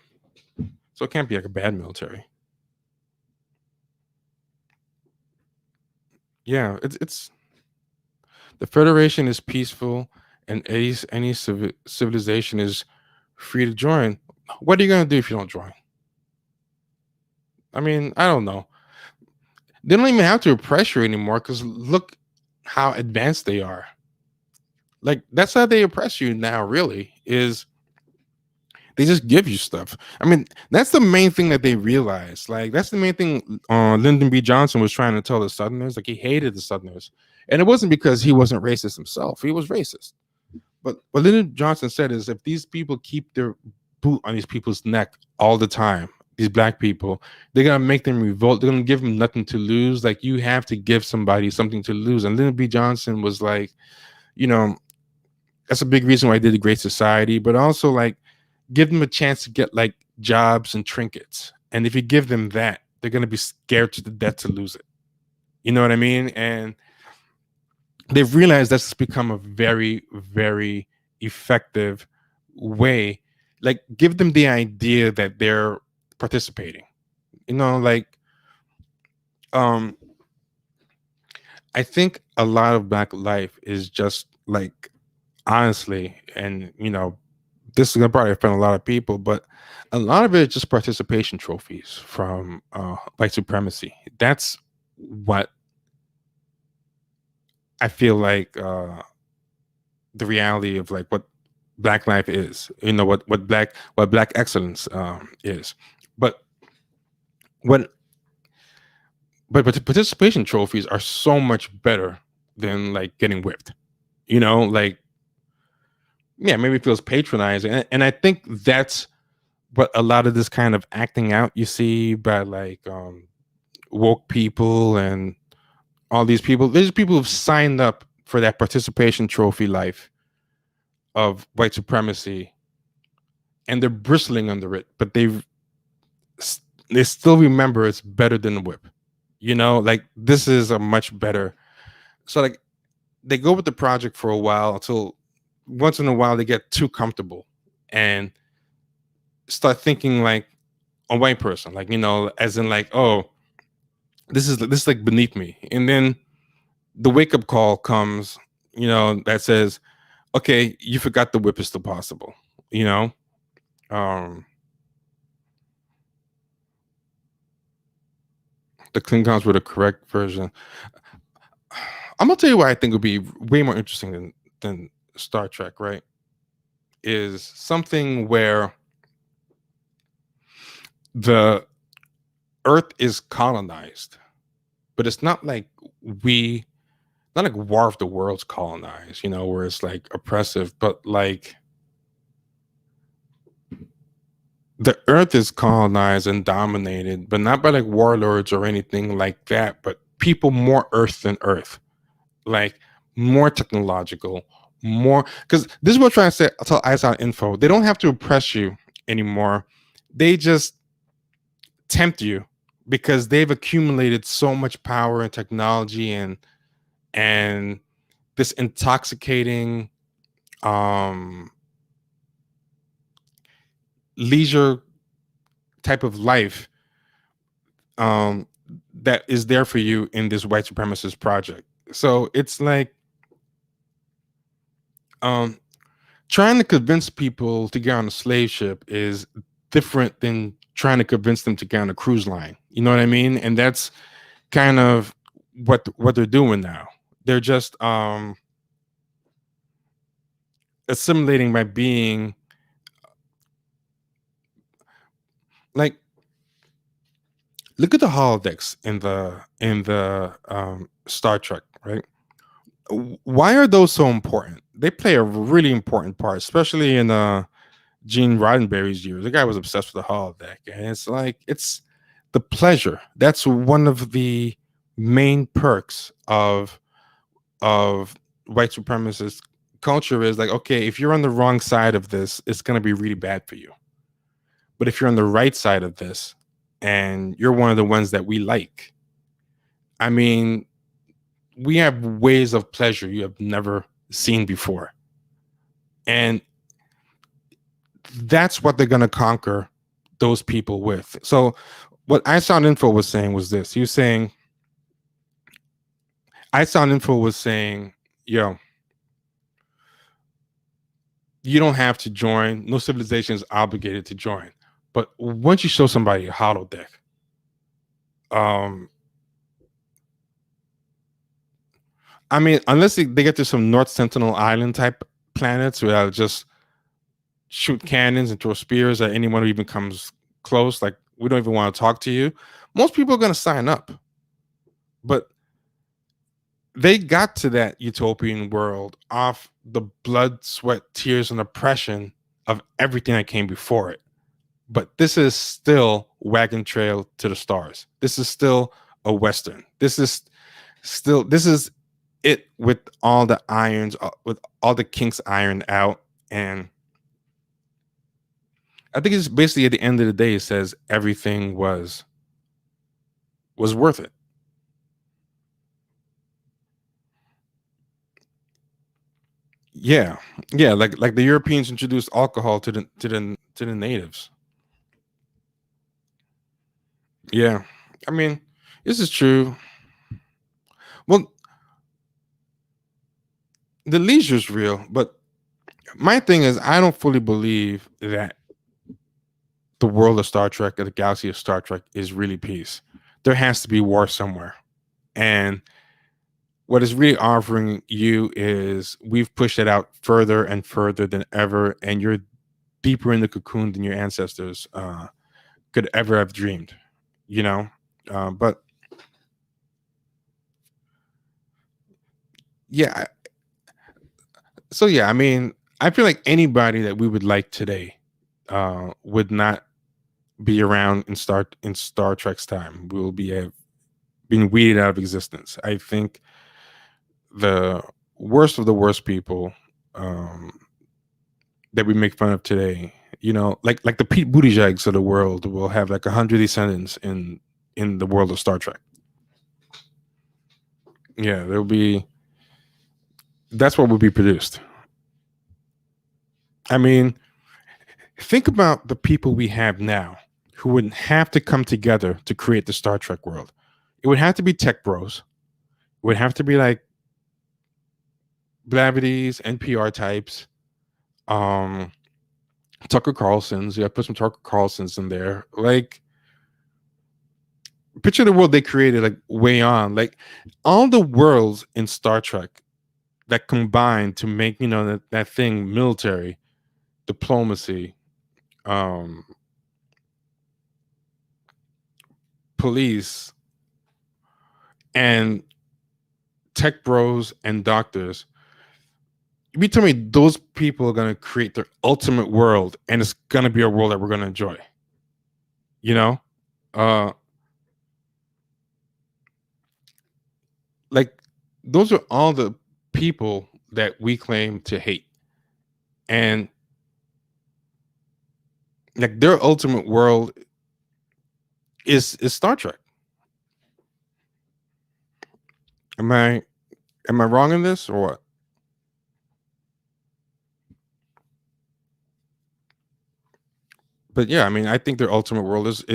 so it can't be like a bad military. Yeah, it's the Federation is peaceful, and any civilization is free to join. What are you gonna do if you don't join? I mean, I don't know. They don't even have to oppress you anymore, because look how advanced they are. Like, that's how they oppress you now. Really, is they just give you stuff. I mean, that's the main thing that they realize. Like, that's the main thing Lyndon B. Johnson was trying to tell the Southerners. Like, he hated the Southerners. And it wasn't because he wasn't racist himself. He was racist. But what Lyndon Johnson said is, if these people keep their boot on these people's neck all the time, these black people, they're going to make them revolt. They're going to give them nothing to lose. Like, you have to give somebody something to lose. And Lyndon B. Johnson was like, you know, that's a big reason why I did the Great Society, but also like give them a chance to get like jobs and trinkets. And if you give them that, they're gonna be scared to the death to lose it. You know what I mean? And they've realized that's become a very, very effective way. Like, give them the idea that they're participating. You know, like um I think a lot of black life is just like, honestly, and this is gonna probably offend a lot of people, but a lot of it is just participation trophies from white supremacy. That's what I feel like the reality of like what black life is. What black excellence is. But what but participation trophies are so much better than like getting whipped. Like, yeah, maybe it feels patronizing, and I think that's what a lot of this kind of acting out you see by like woke people and all these people. There's people who've signed up for that participation trophy life of white supremacy, and they're bristling under it, but they still remember it's better than the whip. Like, this is a much better. So like, they go with the project for a while until once in a while they get too comfortable and start thinking like a white person, like, as in like, oh, this is like beneath me. And then the wake up call comes, that says, okay, you forgot the whip is still possible. You know, um, the Klingons were the correct version. I'm gonna tell you what I think would be way more interesting than Star Trek. Right? Is something where the Earth is colonized, but it's not like we, not like War of the Worlds colonized. Where it's like oppressive, but like the Earth is colonized and dominated, but not by like warlords or anything like that, but people more Earth than Earth, like more technological, more, because this is what I'm trying to say. I'll tell ISON Info. They don't have to oppress you anymore. They just tempt you because they've accumulated so much power and technology and this intoxicating um leisure type of life um that is there for you in this white supremacist project. So it's like um trying to convince people to get on a slave ship is different than trying to convince them to get on a cruise line. You know what I mean? And that's kind of what they're doing now. They're just assimilating by being like, look at the holodecks in the Star Trek, right? Why are those so important? They play a really important part, especially in Gene Roddenberry's years. The guy was obsessed with the holodeck, and it's like it's the pleasure. That's one of the main perks of white supremacist culture is like, okay, if you're on the wrong side of this, it's going to be really bad for you. But if you're on the right side of this and you're one of the ones that we like, I mean, we have ways of pleasure you have never seen before. And that's what they're going to conquer those people with. So what iSound Info was saying was this. He was saying, iSound Info was saying, yo, you don't have to join. No civilization is obligated to join. But once you show somebody a holodeck, I mean, unless they get to some North Sentinel Island type planets where they'll just shoot cannons and throw spears at anyone who even comes close, like we don't even want to talk to you, most people are going to sign up. But they got to that utopian world off the blood, sweat, tears, and oppression of everything that came before it. But this is still Wagon Trail to the Stars. This is still a Western. This is it with all the irons, with all the kinks ironed out. And I think it's basically at the end of the day, it says everything was worth it. Yeah, yeah, like the Europeans introduced alcohol to the natives. Yeah, I mean, this is true. Well, the leisure's real, but my thing is, I don't fully believe that the world of Star Trek or the galaxy of Star Trek is really peace. There has to be war somewhere, and what is really offering you is we've pushed it out further and further than ever, and you're deeper in the cocoon than your ancestors could ever have dreamed. You know, but yeah, so yeah, I mean, I feel like anybody that we would like today would not be around in Star Trek's time. We will be being weeded out of existence. I think the worst of the worst people that we make fun of today, you know, like the Pete Buttigiegs of the world, will have like 100 descendants in the world of Star Trek. Yeah, there'll be. That's what will be produced. I mean, think about the people we have now who would have to come together to create the Star Trek world. It would have to be tech bros. It would have to be like Blavities, NPR types, um, Tucker Carlson's. Yeah, put some Tucker Carlson's in there. Like, picture the world they created, like way on. Like all the worlds in Star Trek that combined to make, you know, that thing, military, diplomacy, um, police, and tech bros and doctors. You mean tell me those people are going to create their ultimate world, and it's going to be a world that we're going to enjoy? You know, uh, like those are all the people that we claim to hate, and like their ultimate world is Star Trek. Am I wrong in this or what? But yeah, I mean, I think their ultimate world is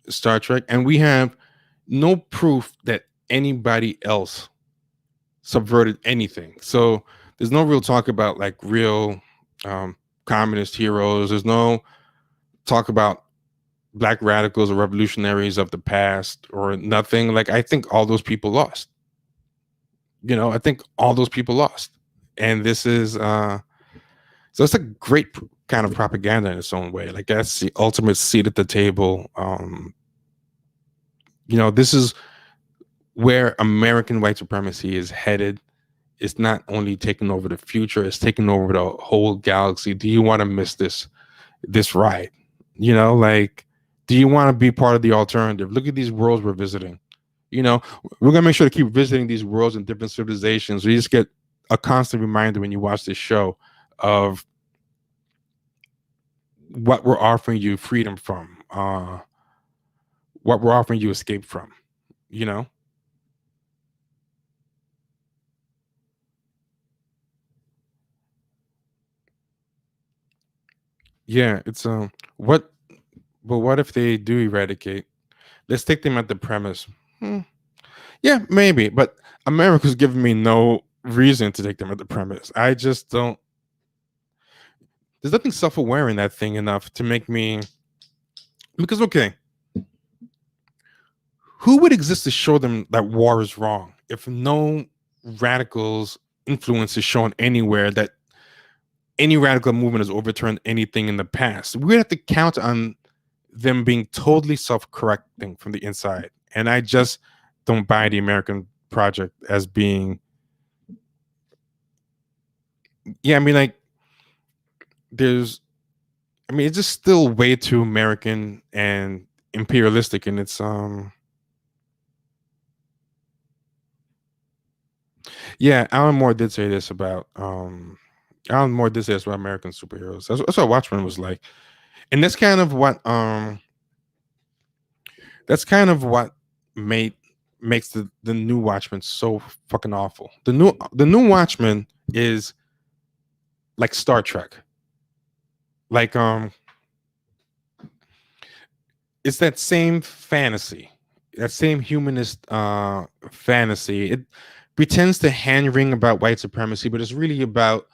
Star Trek, and we have no proof that anybody else subverted anything. So there's no real talk about like real um, communist heroes. There's no talk about black radicals or revolutionaries of the past or nothing. Like I think all those people lost. I think all those people lost, and this is so it's a great kind of propaganda in its own way. Like that's the ultimate seat at the table. This is where American white supremacy is headed. It's not only taking over the future, it's taking over the whole galaxy. Do you want to miss this ride? Like, do you want to be part of the alternative? Look at these worlds we're visiting. We're gonna make sure to keep visiting these worlds and different civilizations. So you just get a constant reminder when you watch this show of what we're offering you freedom from, what we're offering you escape from. You know? Yeah, it's what but what if they do eradicate? Let's take them at the premise. Hmm, yeah, maybe, but America's giving me no reason to take them at the premise. I just don't. There's nothing self-aware in that thing enough to make me. Because okay, who would exist to show them that war is wrong if no radicals influence is shown anywhere that any radical movement has overturned anything in the past? We would have to count on them being totally self-correcting from the inside, and I just don't buy the American project as being. Yeah, I mean, like there's it's just still way too American and imperialistic and it's yeah, Alan Moore did say this about American superheroes. That's what Watchmen was like. And that's kind of what made makes the new Watchmen so fucking awful. The new Watchmen is like Star Trek. Like it's that same fantasy, that same humanist fantasy. It pretends to hand wring about white supremacy, but it's really about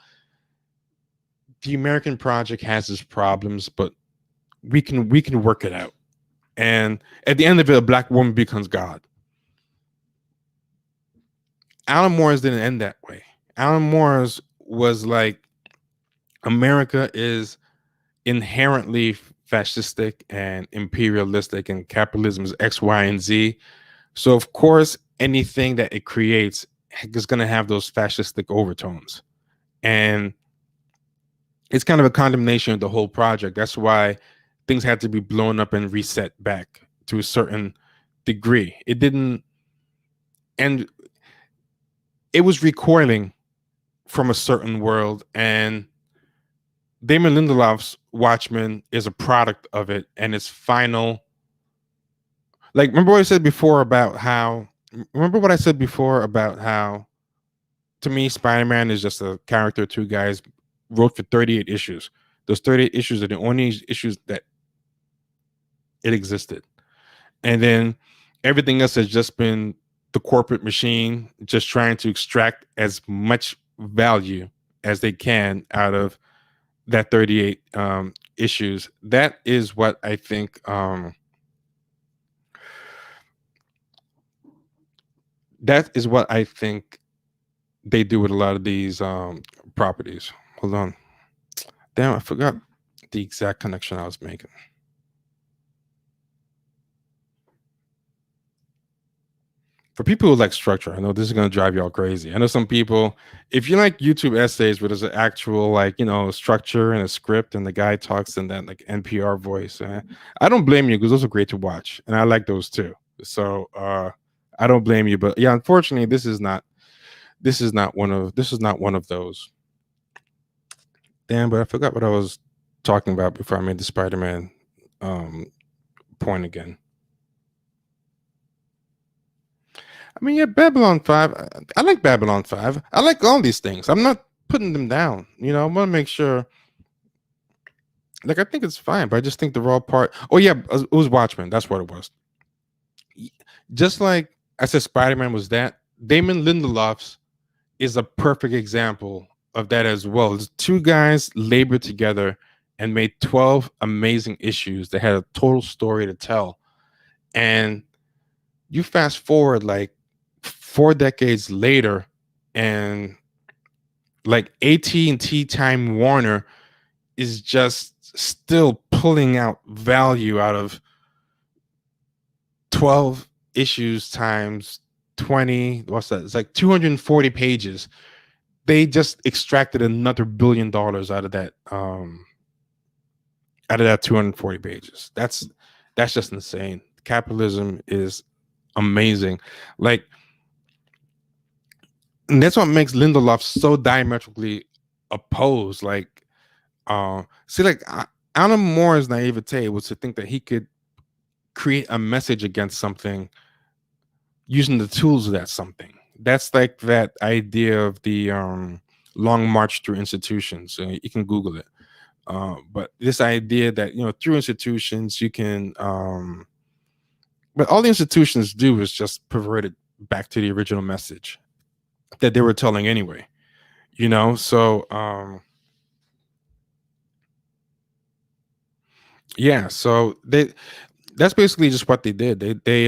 the American project has its problems, but we can work it out. And at the end of it, a black woman becomes God. Alan Moore's didn't end that way. Alan Moore's was like America is inherently fascistic and imperialistic, and capitalism is X, Y, and Z. So of course, anything that it creates is going to have those fascistic overtones, and it's kind of a condemnation of the whole project. That's why things had to be blown up and reset back to a certain degree. It didn't, and it was recoiling from a certain world, and Damon Lindelof's Watchmen is a product of it, and its final. Like, remember what I said before about how? Remember what I said before about how? To me, Spider-Man is just a character two guys wrote for 38 issues. Those 38 issues are the only issues that it existed. And then everything else has just been the corporate machine just trying to extract as much value as they can out of that 38 issues. That is what I think. That is what I think they do with a lot of these properties. Hold on. Damn, I forgot the exact connection I was making. for people who like structure, I know this is gonna drive y'all crazy. I know some people, if you like YouTube essays where there's an actual like structure and a script, and the guy talks in that like NPR voice, I don't blame you because those are great to watch, and I like those too. So I don't blame you, but yeah, unfortunately, this is not one of those. Damn, but I forgot what I was talking about before I made the Spider-Man um, point again. I mean, yeah, Babylon 5. I like Babylon 5. I like all these things. I'm not putting them down. I want to make sure. Like, I think it's fine, but I just think the raw part. Oh, yeah, it was Watchmen. That's what it was. Just like I said, Spider Man was that. Damon Lindelof's is a perfect example of that as well. It's two guys labored together and made 12 amazing issues that had a total story to tell. And you fast forward like 4 decades later, and like AT&T Time Warner is just still pulling out value out of 12 issues times 20. What's that? It's like 240 pages. They just extracted another $1 billion out of that 240 pages. That's just insane. Capitalism is amazing. Like, and that's what makes Lindelof so diametrically opposed. Like, see, like Alan Moore's naivete was to think that he could create a message against something using the tools of that something. That's like that idea of the long march through institutions. You can Google it. But this idea that through institutions you can, but all the institutions do is just pervert it back to the original message that they were telling anyway. So yeah, so that's basically just what they did. They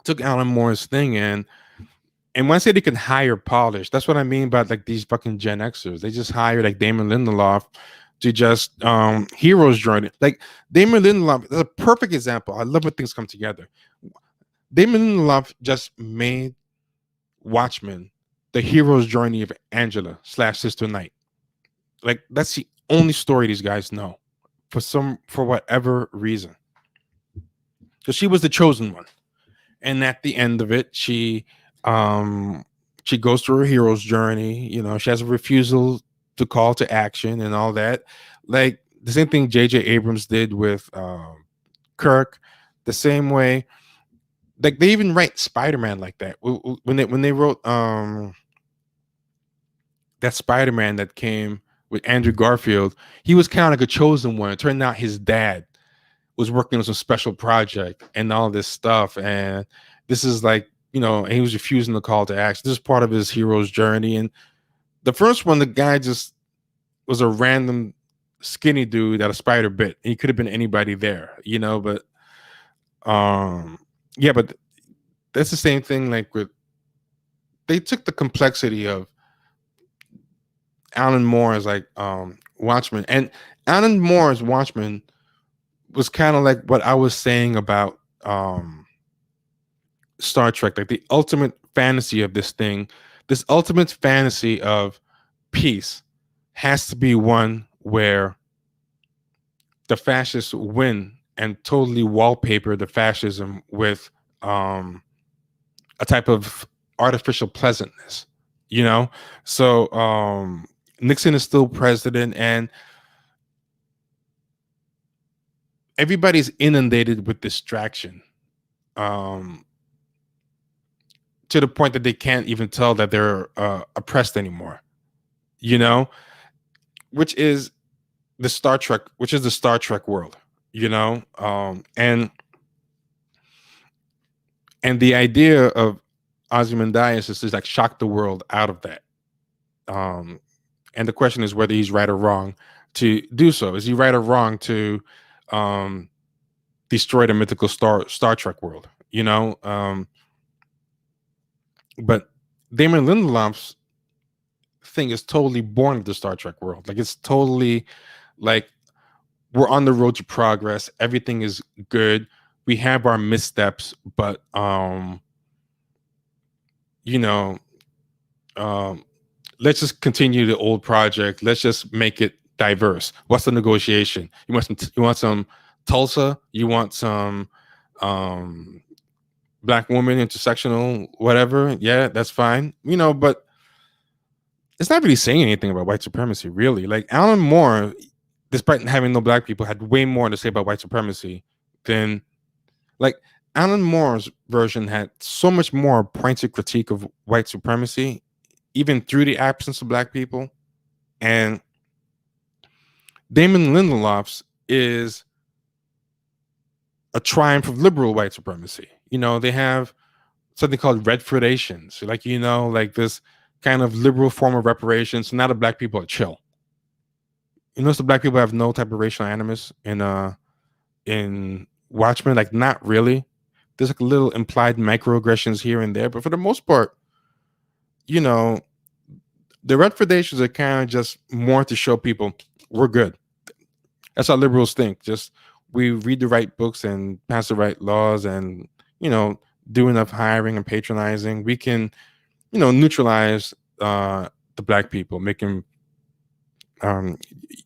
took Alan Moore's thing, and when I say they can hire polish, that's what I mean by like these fucking Gen Xers. They just hired like Damon Lindelof to just heroes journey. Like Damon Lindelof is a perfect example. I love when things come together. Damon Lindelof just made Watchmen the hero's journey of Angela / Sister Night. Like that's the only story these guys know for whatever reason. Because she was the chosen one. And at the end of it, she goes through her hero's journey. She has a refusal to call to action and all that. Like the same thing J.J. Abrams did with Kirk. The same way, like they even write Spider-Man like that. When they wrote that Spider-Man that came with Andrew Garfield, he was kind of like a chosen one. It turned out his dad was working on some special project and all this stuff, and this is like and he was refusing the call to action. This is part of his hero's journey. And the first one, the guy just was a random skinny dude that a spider bit. He could have been anybody there, but yeah, but that's the same thing. Like they took the complexity of Alan Moore's like Watchmen, and Alan Moore's Watchmen was kind of like what I was saying about Star Trek, like the ultimate fantasy of this thing. This ultimate fantasy of peace has to be one where the fascists win and totally wallpaper the fascism with a type of artificial pleasantness, So Nixon is still president, and everybody's inundated with distraction. To the point that they can't even tell that they're oppressed anymore, which is the Star Trek world, and the idea of Ozymandias is to like shock the world out of that. And the question is whether he's right or wrong to do so. Is he right or wrong to destroy the mythical Star Trek world, but Damon Lindelof's thing is totally born of the Star Trek world. Like it's totally like we're on the road to progress. Everything is good. We have our missteps, but you know, um, let's just continue the old project. Let's just make it diverse. What's the negotiation? You want some Tulsa? You want some um, black woman intersectional whatever? Yeah, that's fine. But it's not really saying anything about white supremacy, really. Like Alan Moore, despite having no black people, had way more to say about white supremacy than like Alan Moore's version had so much more pointed critique of white supremacy, even through the absence of black people. And Damon Lindelof's is a triumph of liberal white supremacy. They have something called reparations, like this kind of liberal form of reparations. So now the black people are chill. The black people have no type of racial animus in Watchmen, like not really. There's like little implied microaggressions here and there, but for the most part, you know, the reparations are kind of just more to show people we're good. That's how liberals think. Just we read the right books and pass the right laws and, you know, do enough hiring and patronizing. We can, neutralize the black people, make them um,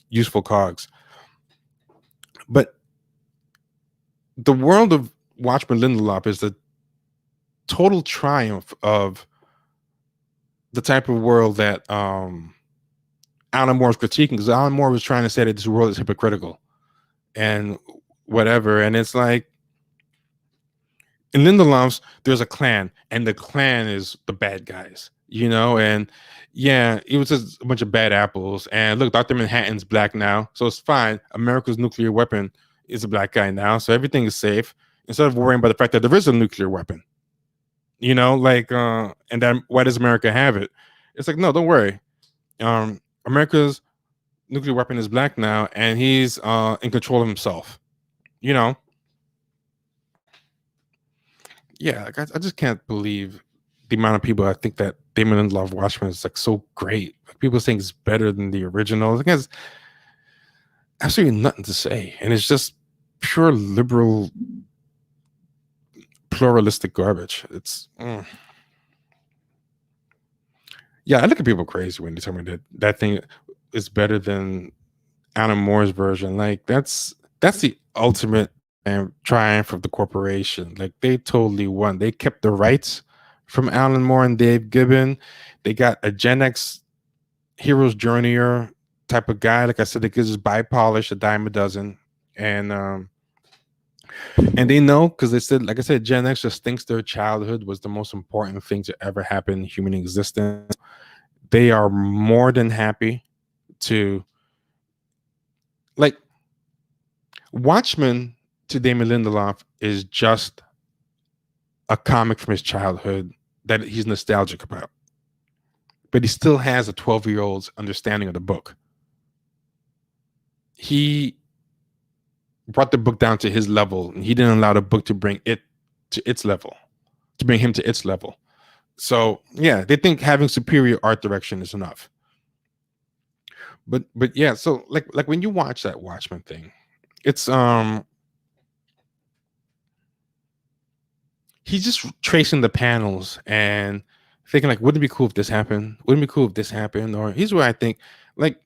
useful cogs. But the world of Watchmen Lindelof is the total triumph of the type of world that Alan Moore was critiquing, because Alan Moore was trying to say that this world is hypocritical and whatever. And it's like in Lindelof's, there's a clan, and the clan is the bad guys, and yeah, it was just a bunch of bad apples. And look, Dr. Manhattan's black now, so it's fine. America's nuclear weapon is a black guy now, so everything is safe. Instead of worrying about the fact that there is a nuclear weapon, and then why does America have it? It's like, no, don't worry. America's nuclear weapon is black now, and he's in control of himself. You know, yeah. Like I just can't believe the amount of people I think that Damon Lindelof Watchmen is like so great. Like, people think it's better than the original. It has absolutely nothing to say, and it's just pure liberal, pluralistic garbage. It's yeah. I look at people crazy when they tell me that thing is better than Alan Moore's version. Like that's the ultimate triumph of the corporation. Like they totally won. They kept the rights from Alan Moore and Dave Gibbon. They got a Gen X hero's journeyer type of guy. Like I said, that gives us by polish a dime a dozen. And they know, because they said, like I said, Gen X just thinks their childhood was the most important thing to ever happen in human existence. They are more than happy to, like, Watchmen to Damon Lindelof is just a comic from his childhood that he's nostalgic about. But he still has a 12-year-old's understanding of the book. He brought the book down to his level, and he didn't allow the book to bring it to its level, to bring him to its level. So yeah, they think having superior art direction is enough. But yeah, so like when you watch that Watchmen thing, it's he's just tracing the panels and thinking like, wouldn't it be cool if this happened? Wouldn't it be cool if this happened? Or here's where I think, like,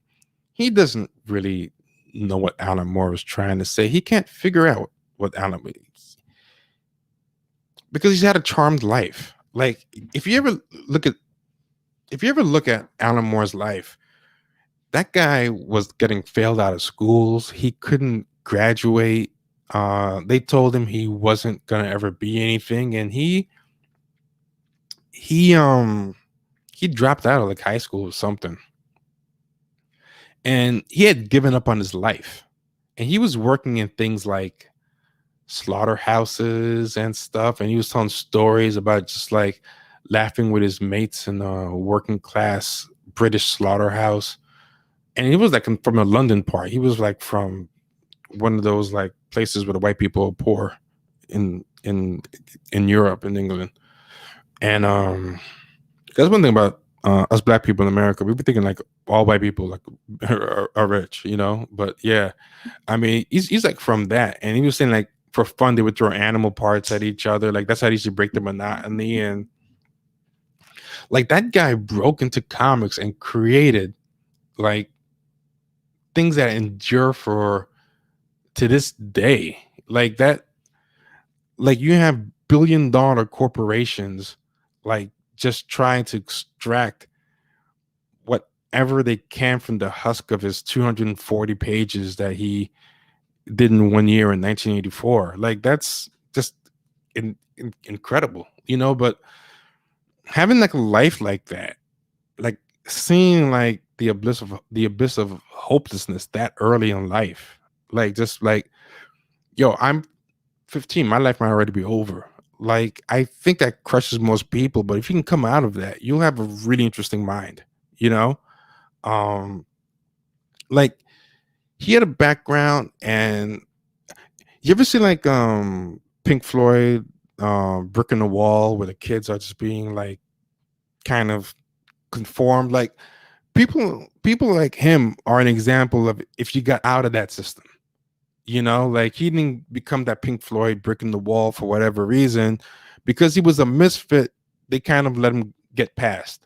he doesn't really know what Alan Moore was trying to say. He can't figure out what Alan means because he's had a charmed life. Like if you ever look at Alan Moore's life, that guy was getting failed out of schools. He couldn't graduate. They told him he wasn't gonna ever be anything, and he dropped out of like high school or something. And he had given up on his life. And he was working in things like slaughterhouses and stuff. And he was telling stories about just like laughing with his mates in a working class British slaughterhouse. And he was like from the London part. He was like from one of those like places where the white people are poor in Europe and England. And that's one thing about us black people in America. We be thinking like all white people like are rich, But yeah, I mean, he's like from that, and he was saying like for fun they would throw animal parts at each other. Like that's how they used to break the monotony. And Like that guy broke into comics and created like things that endure for to this day. Like that, like you have billion-dollar corporations like just trying to extract whatever they can from the husk of his 240 pages that he did in 1 year in 1984. Like that's just incredible, but having like a life like that, like seeing like the abyss of hopelessness that early in life, like just like, yo, I'm 15, my life might already be over. Like I think that crushes most people, but if you can come out of that, you'll have a really interesting mind, you know? Um like he had a background, and you ever see like Pink Floyd, Brick in the Wall, where the kids are just being like kind of conformed. Like people like him are an example of if you got out of that system. Like he didn't become that Pink Floyd brick in the wall for whatever reason, because he was a misfit. They kind of let him get past.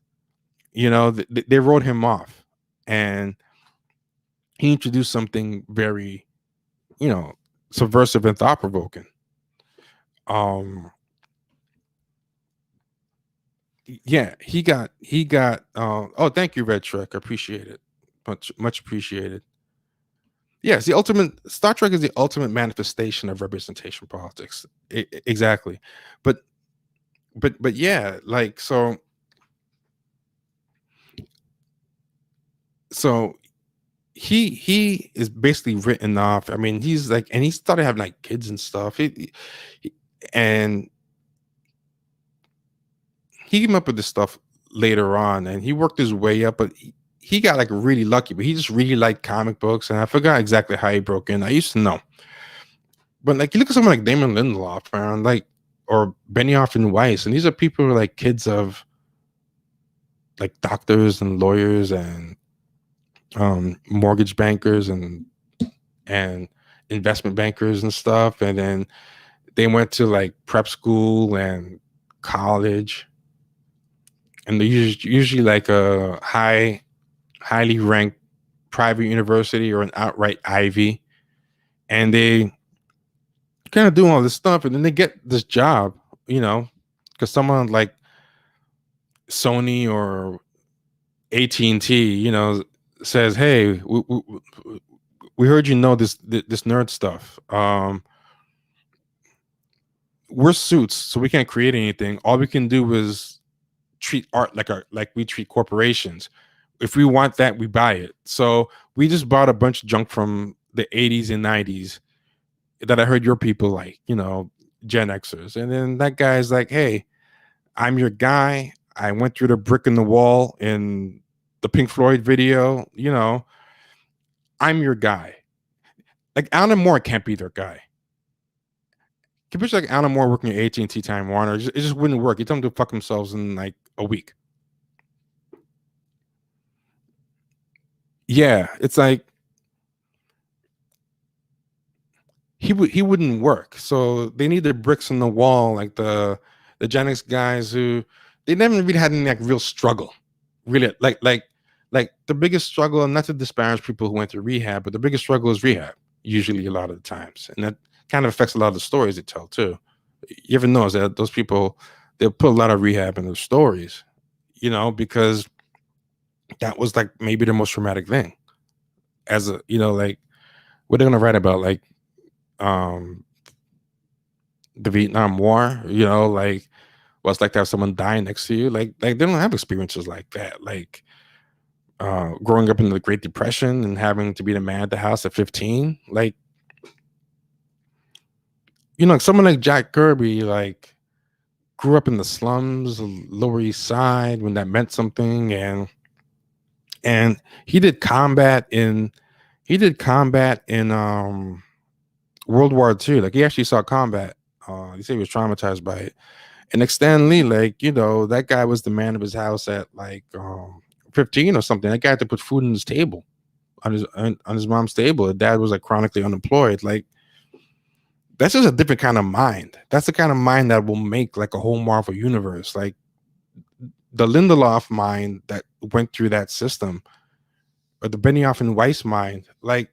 They wrote him off, and he introduced something very, you know, subversive and thought provoking. Um, yeah, he got. Oh, thank you, Red Trek. I appreciate it. Much appreciated. Yes, the ultimate Star Trek is the ultimate manifestation of representation politics. Exactly, but yeah, like so he is basically written off. I mean, he's like, and he started having like kids and stuff. And he came up with this stuff later on, and he worked his way up, but he got like really lucky. But he just really liked comic books, and I forgot exactly how he broke in. I used to know, but like you look at someone like Damon Lindelof, and like, or Benioff and Weiss, and these are people who are like kids of like doctors and lawyers and mortgage bankers and investment bankers and stuff, and then they went to like prep school and college, and they usually like a highly ranked private university or an outright Ivy, and they kind of doing all this stuff, and then they get this job, because someone like Sony or AT&T, says, "Hey, we heard this nerd stuff. We're suits, so we can't create anything. All we can do is treat art like we treat corporations. If we want that, we buy it. So we just bought a bunch of junk from the 80s and 90s that I heard your people like, Gen Xers." And then that guy's like, "Hey, I'm your guy. I went through the brick in the wall in the Pink Floyd video. I'm your guy." Like Alan Moore can't be their guy. Can you picture like Alan Moore working at AT&T Time Warner? It just wouldn't work. You tell them to fuck themselves in like a week. Yeah, it's like he wouldn't work. So they need the bricks in the wall, like the Gen X guys who they never really had any like real struggle. Really, like the biggest struggle, and not to disparage people who went to rehab, but the biggest struggle is rehab, usually a lot of the times. And that kind of affects a lot of the stories they tell too. You ever notice that those people, they'll put a lot of rehab in their stories, because that was like maybe the most traumatic thing. As a, like what they're gonna write about, like um the Vietnam War, like what's like to have someone die next to you. Like they don't have experiences like that. Like growing up in the Great Depression and having to be the man at the house at 15. Like, like someone like Jack Kirby, like grew up in the slums, Lower East Side, when that meant something, and he did combat in World War II. Like he actually saw combat. He said he was traumatized by it. And like Stan Lee, like, that guy was the man of his house at like 15 or something. That guy had to put food on his table, on his mom's table. His dad was like chronically unemployed. Like that's just a different kind of mind. That's the kind of mind that will make like a whole Marvel universe. Like the Lindelof mind that went through that system, or the Benioff and Weiss mind. Like,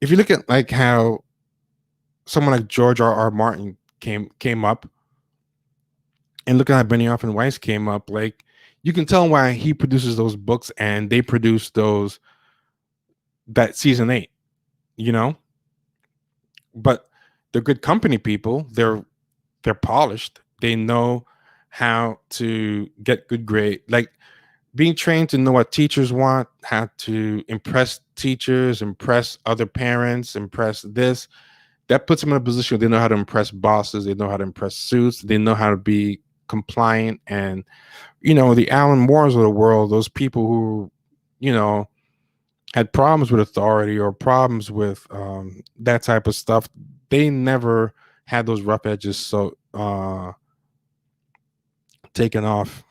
if you look at like how someone like George R. Martin came up, and look at how Benioff and Weiss came up, like you can tell why he produces those books and they produce those that season 8, you know. But they're good company people. They're polished. They know how to get good grade. Like being trained to know what teachers want, how to impress teachers, impress other parents, impress this. That puts them in a position where they know how to impress bosses. They know how to impress suits. They know how to be compliant. And the Alan Moores of the world, those people who, you know, had problems with authority or problems with that type of stuff, they never had those rough edges taken off.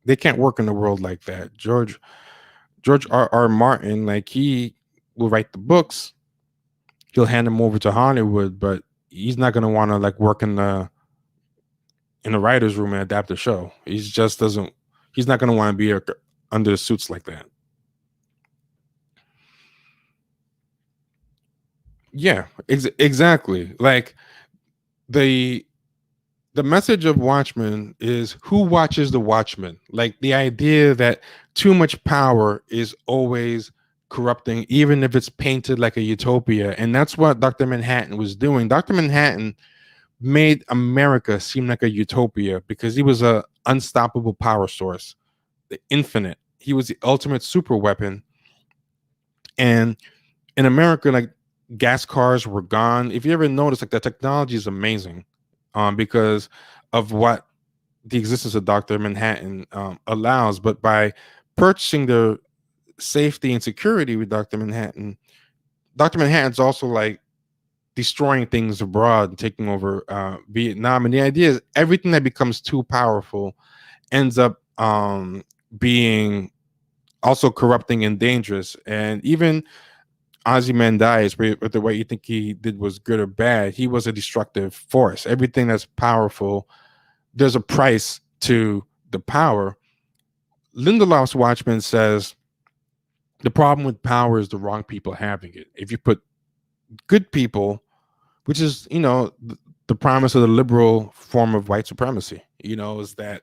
They can't work in the world like that. George R. Martin, like he will write the books, he'll hand them over to Hollywood, but he's not gonna want to like work in the writer's room and adapt the show. He's just doesn't. He's not gonna want to be under the suits like that. Yeah, exactly. Like the the message of Watchmen is who watches the Watchmen. Like the idea that too much power is always corrupting, even if it's painted like a utopia. And that's what Dr. Manhattan was doing. Dr. Manhattan made America seem like a utopia because he was a unstoppable power source, the infinite. He was the ultimate super weapon. And in America, like gas cars were gone. If you ever notice, like the technology is amazing, because of what the existence of Dr. Manhattan allows. But by purchasing the safety and security with Dr. Manhattan's also like destroying things abroad and taking over Vietnam. And the idea is everything that becomes too powerful ends up being also corrupting and dangerous. And even Ozymandias, whether what you think he did was good or bad, he was a destructive force. Everything that's powerful, there's a price to the power. Lindelof's Watchmen says the problem with power is the wrong people having it. If you put good people, which is, the promise of the liberal form of white supremacy, is that,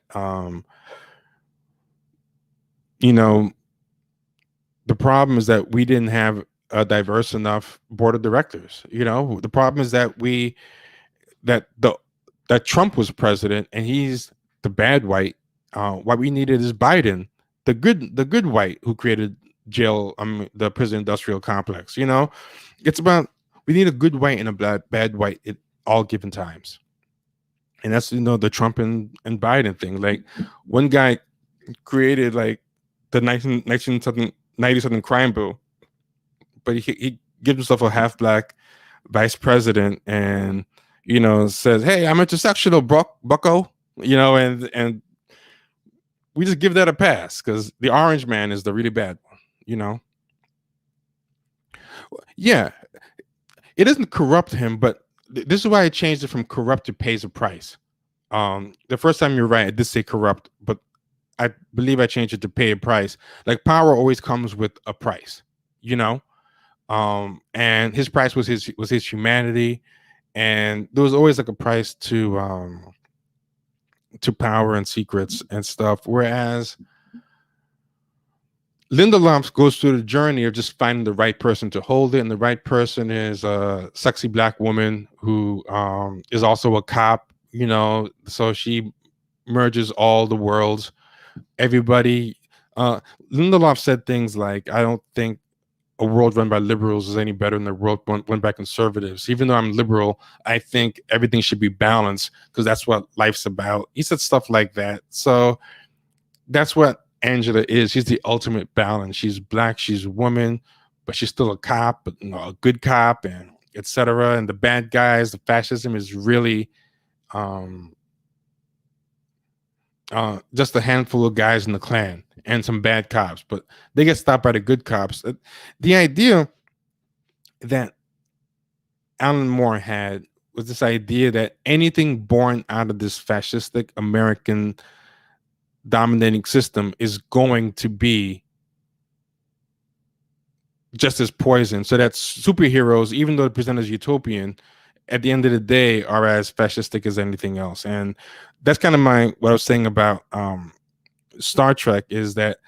the problem is that we didn't have a diverse enough board of directors. The problem is that that Trump was president and he's the bad white. What we needed is Biden, the good white who created the prison industrial complex. It's about we need a good white and a bad white at all given times. And that's the Trump and Biden thing. Like one guy created like the 1990 crime bill, but he gives himself a half black vice president and says, hey, I'm intersectional, bucko, and we just give that a pass because the orange man is the really bad one. Yeah, it doesn't corrupt him, but this is why I changed it from corrupt to pays a price. The first time you're right, I did say corrupt, but I believe I changed it to pay a price. Like power always comes with a price, and his price was his humanity, and there was always like a price to power and secrets and stuff. Whereas Lindelof goes through the journey of just finding the right person to hold it, and the right person is a sexy black woman who is also a cop. So she merges all the worlds. Everybody. Lindelof said things like, "I don't think a world run by liberals is any better than a world run by conservatives. Even though I'm liberal, I think everything should be balanced because that's what life's about." He said stuff like that. So that's what Angela is. She's the ultimate balance. She's black, she's a woman, but she's still a cop, but a good cop, and etc. And the bad guys, the fascism is really just a handful of guys in the Klan and some bad cops, but they get stopped by the good cops. The idea that Alan Moore had was this idea that anything born out of this fascistic American dominating system is going to be just as poison. So that superheroes, even though they're presented as utopian, at the end of the day are as fascistic as anything else. And that's kind of what I was saying about Star Trek, is that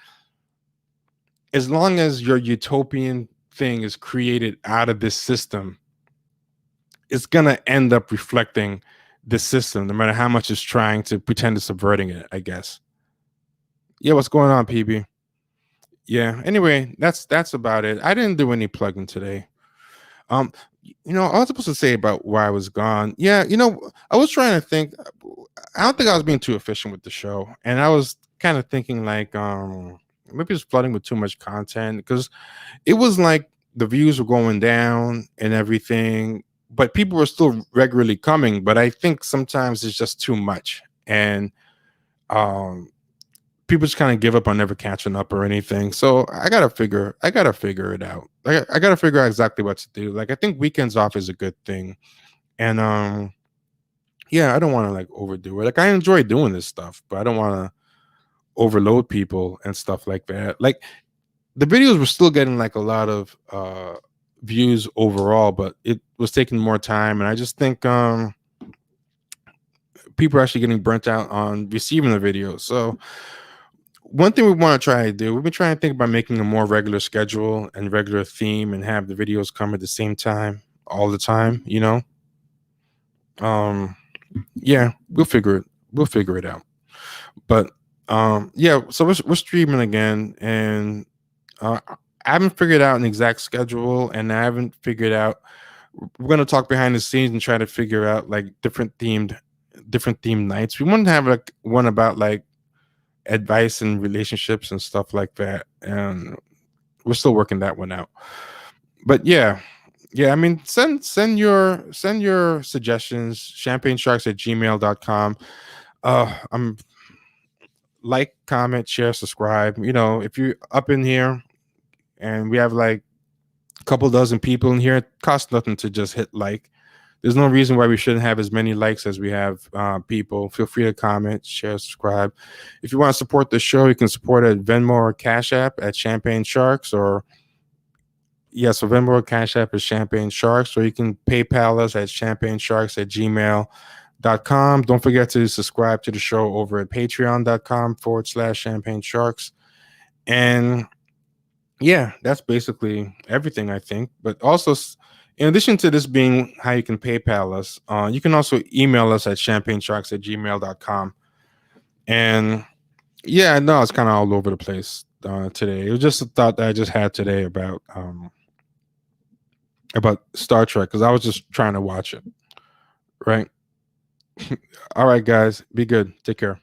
as long as your utopian thing is created out of this system, it's gonna end up reflecting the system, no matter how much it's trying to pretend it's subverting it, I guess. Yeah, what's going on, PB? Yeah. Anyway, that's about it. I didn't do any plugging today. Um, I was supposed to say about why I was gone. Yeah, I was trying to think. I don't think I was being too efficient with the show, and I was kind of thinking like, maybe it's flooding with too much content, because it was like the views were going down and everything, but people were still regularly coming. But I think sometimes it's just too much, and um, people just kind of give up on never catching up or anything. So I gotta figure it out. I gotta figure out exactly what to do. Like, I think weekends off is a good thing. And yeah, I don't want to like overdo it. Like, I enjoy doing this stuff, but I don't want to overload people and stuff like that. Like, the videos were still getting like a lot of views overall, but it was taking more time. And I just think people are actually getting burnt out on receiving the videos. So one thing we want to try to do, we've been trying to think about making a more regular schedule and regular theme, and have the videos come at the same time all the time, um yeah, we'll figure it out. But yeah, so we're streaming again, and I haven't figured out an exact schedule, and I haven't figured out, we're going to talk behind the scenes and try to figure out like different themed nights. We want to have like one about like advice and relationships and stuff like that, and we're still working that one out. But yeah, I mean, send your suggestions, champagnesharks@gmail.com. I'm Like, comment, share, subscribe. If you're up in here and we have like a couple dozen people in here, it costs nothing to just hit like. There's no reason why we shouldn't have as many likes as we have people. Feel free to comment, share, subscribe. If you want to support the show, you can support it at Venmo or Cash App at Champagne Sharks, or so Venmo or Cash App is Champagne Sharks, or you can PayPal us at champagnesharks@gmail.com. Don't forget to subscribe to the show over at patreon.com/Champagne Sharks. And yeah, that's basically everything, I think. But also, in addition to this being how you can PayPal us, you can also email us at champagnesharks@gmail.com. And yeah, I know it's kind of all over the place today. It was just a thought that I just had today about Star Trek, because I was just trying to watch it. Right. All right, guys. Be good. Take care.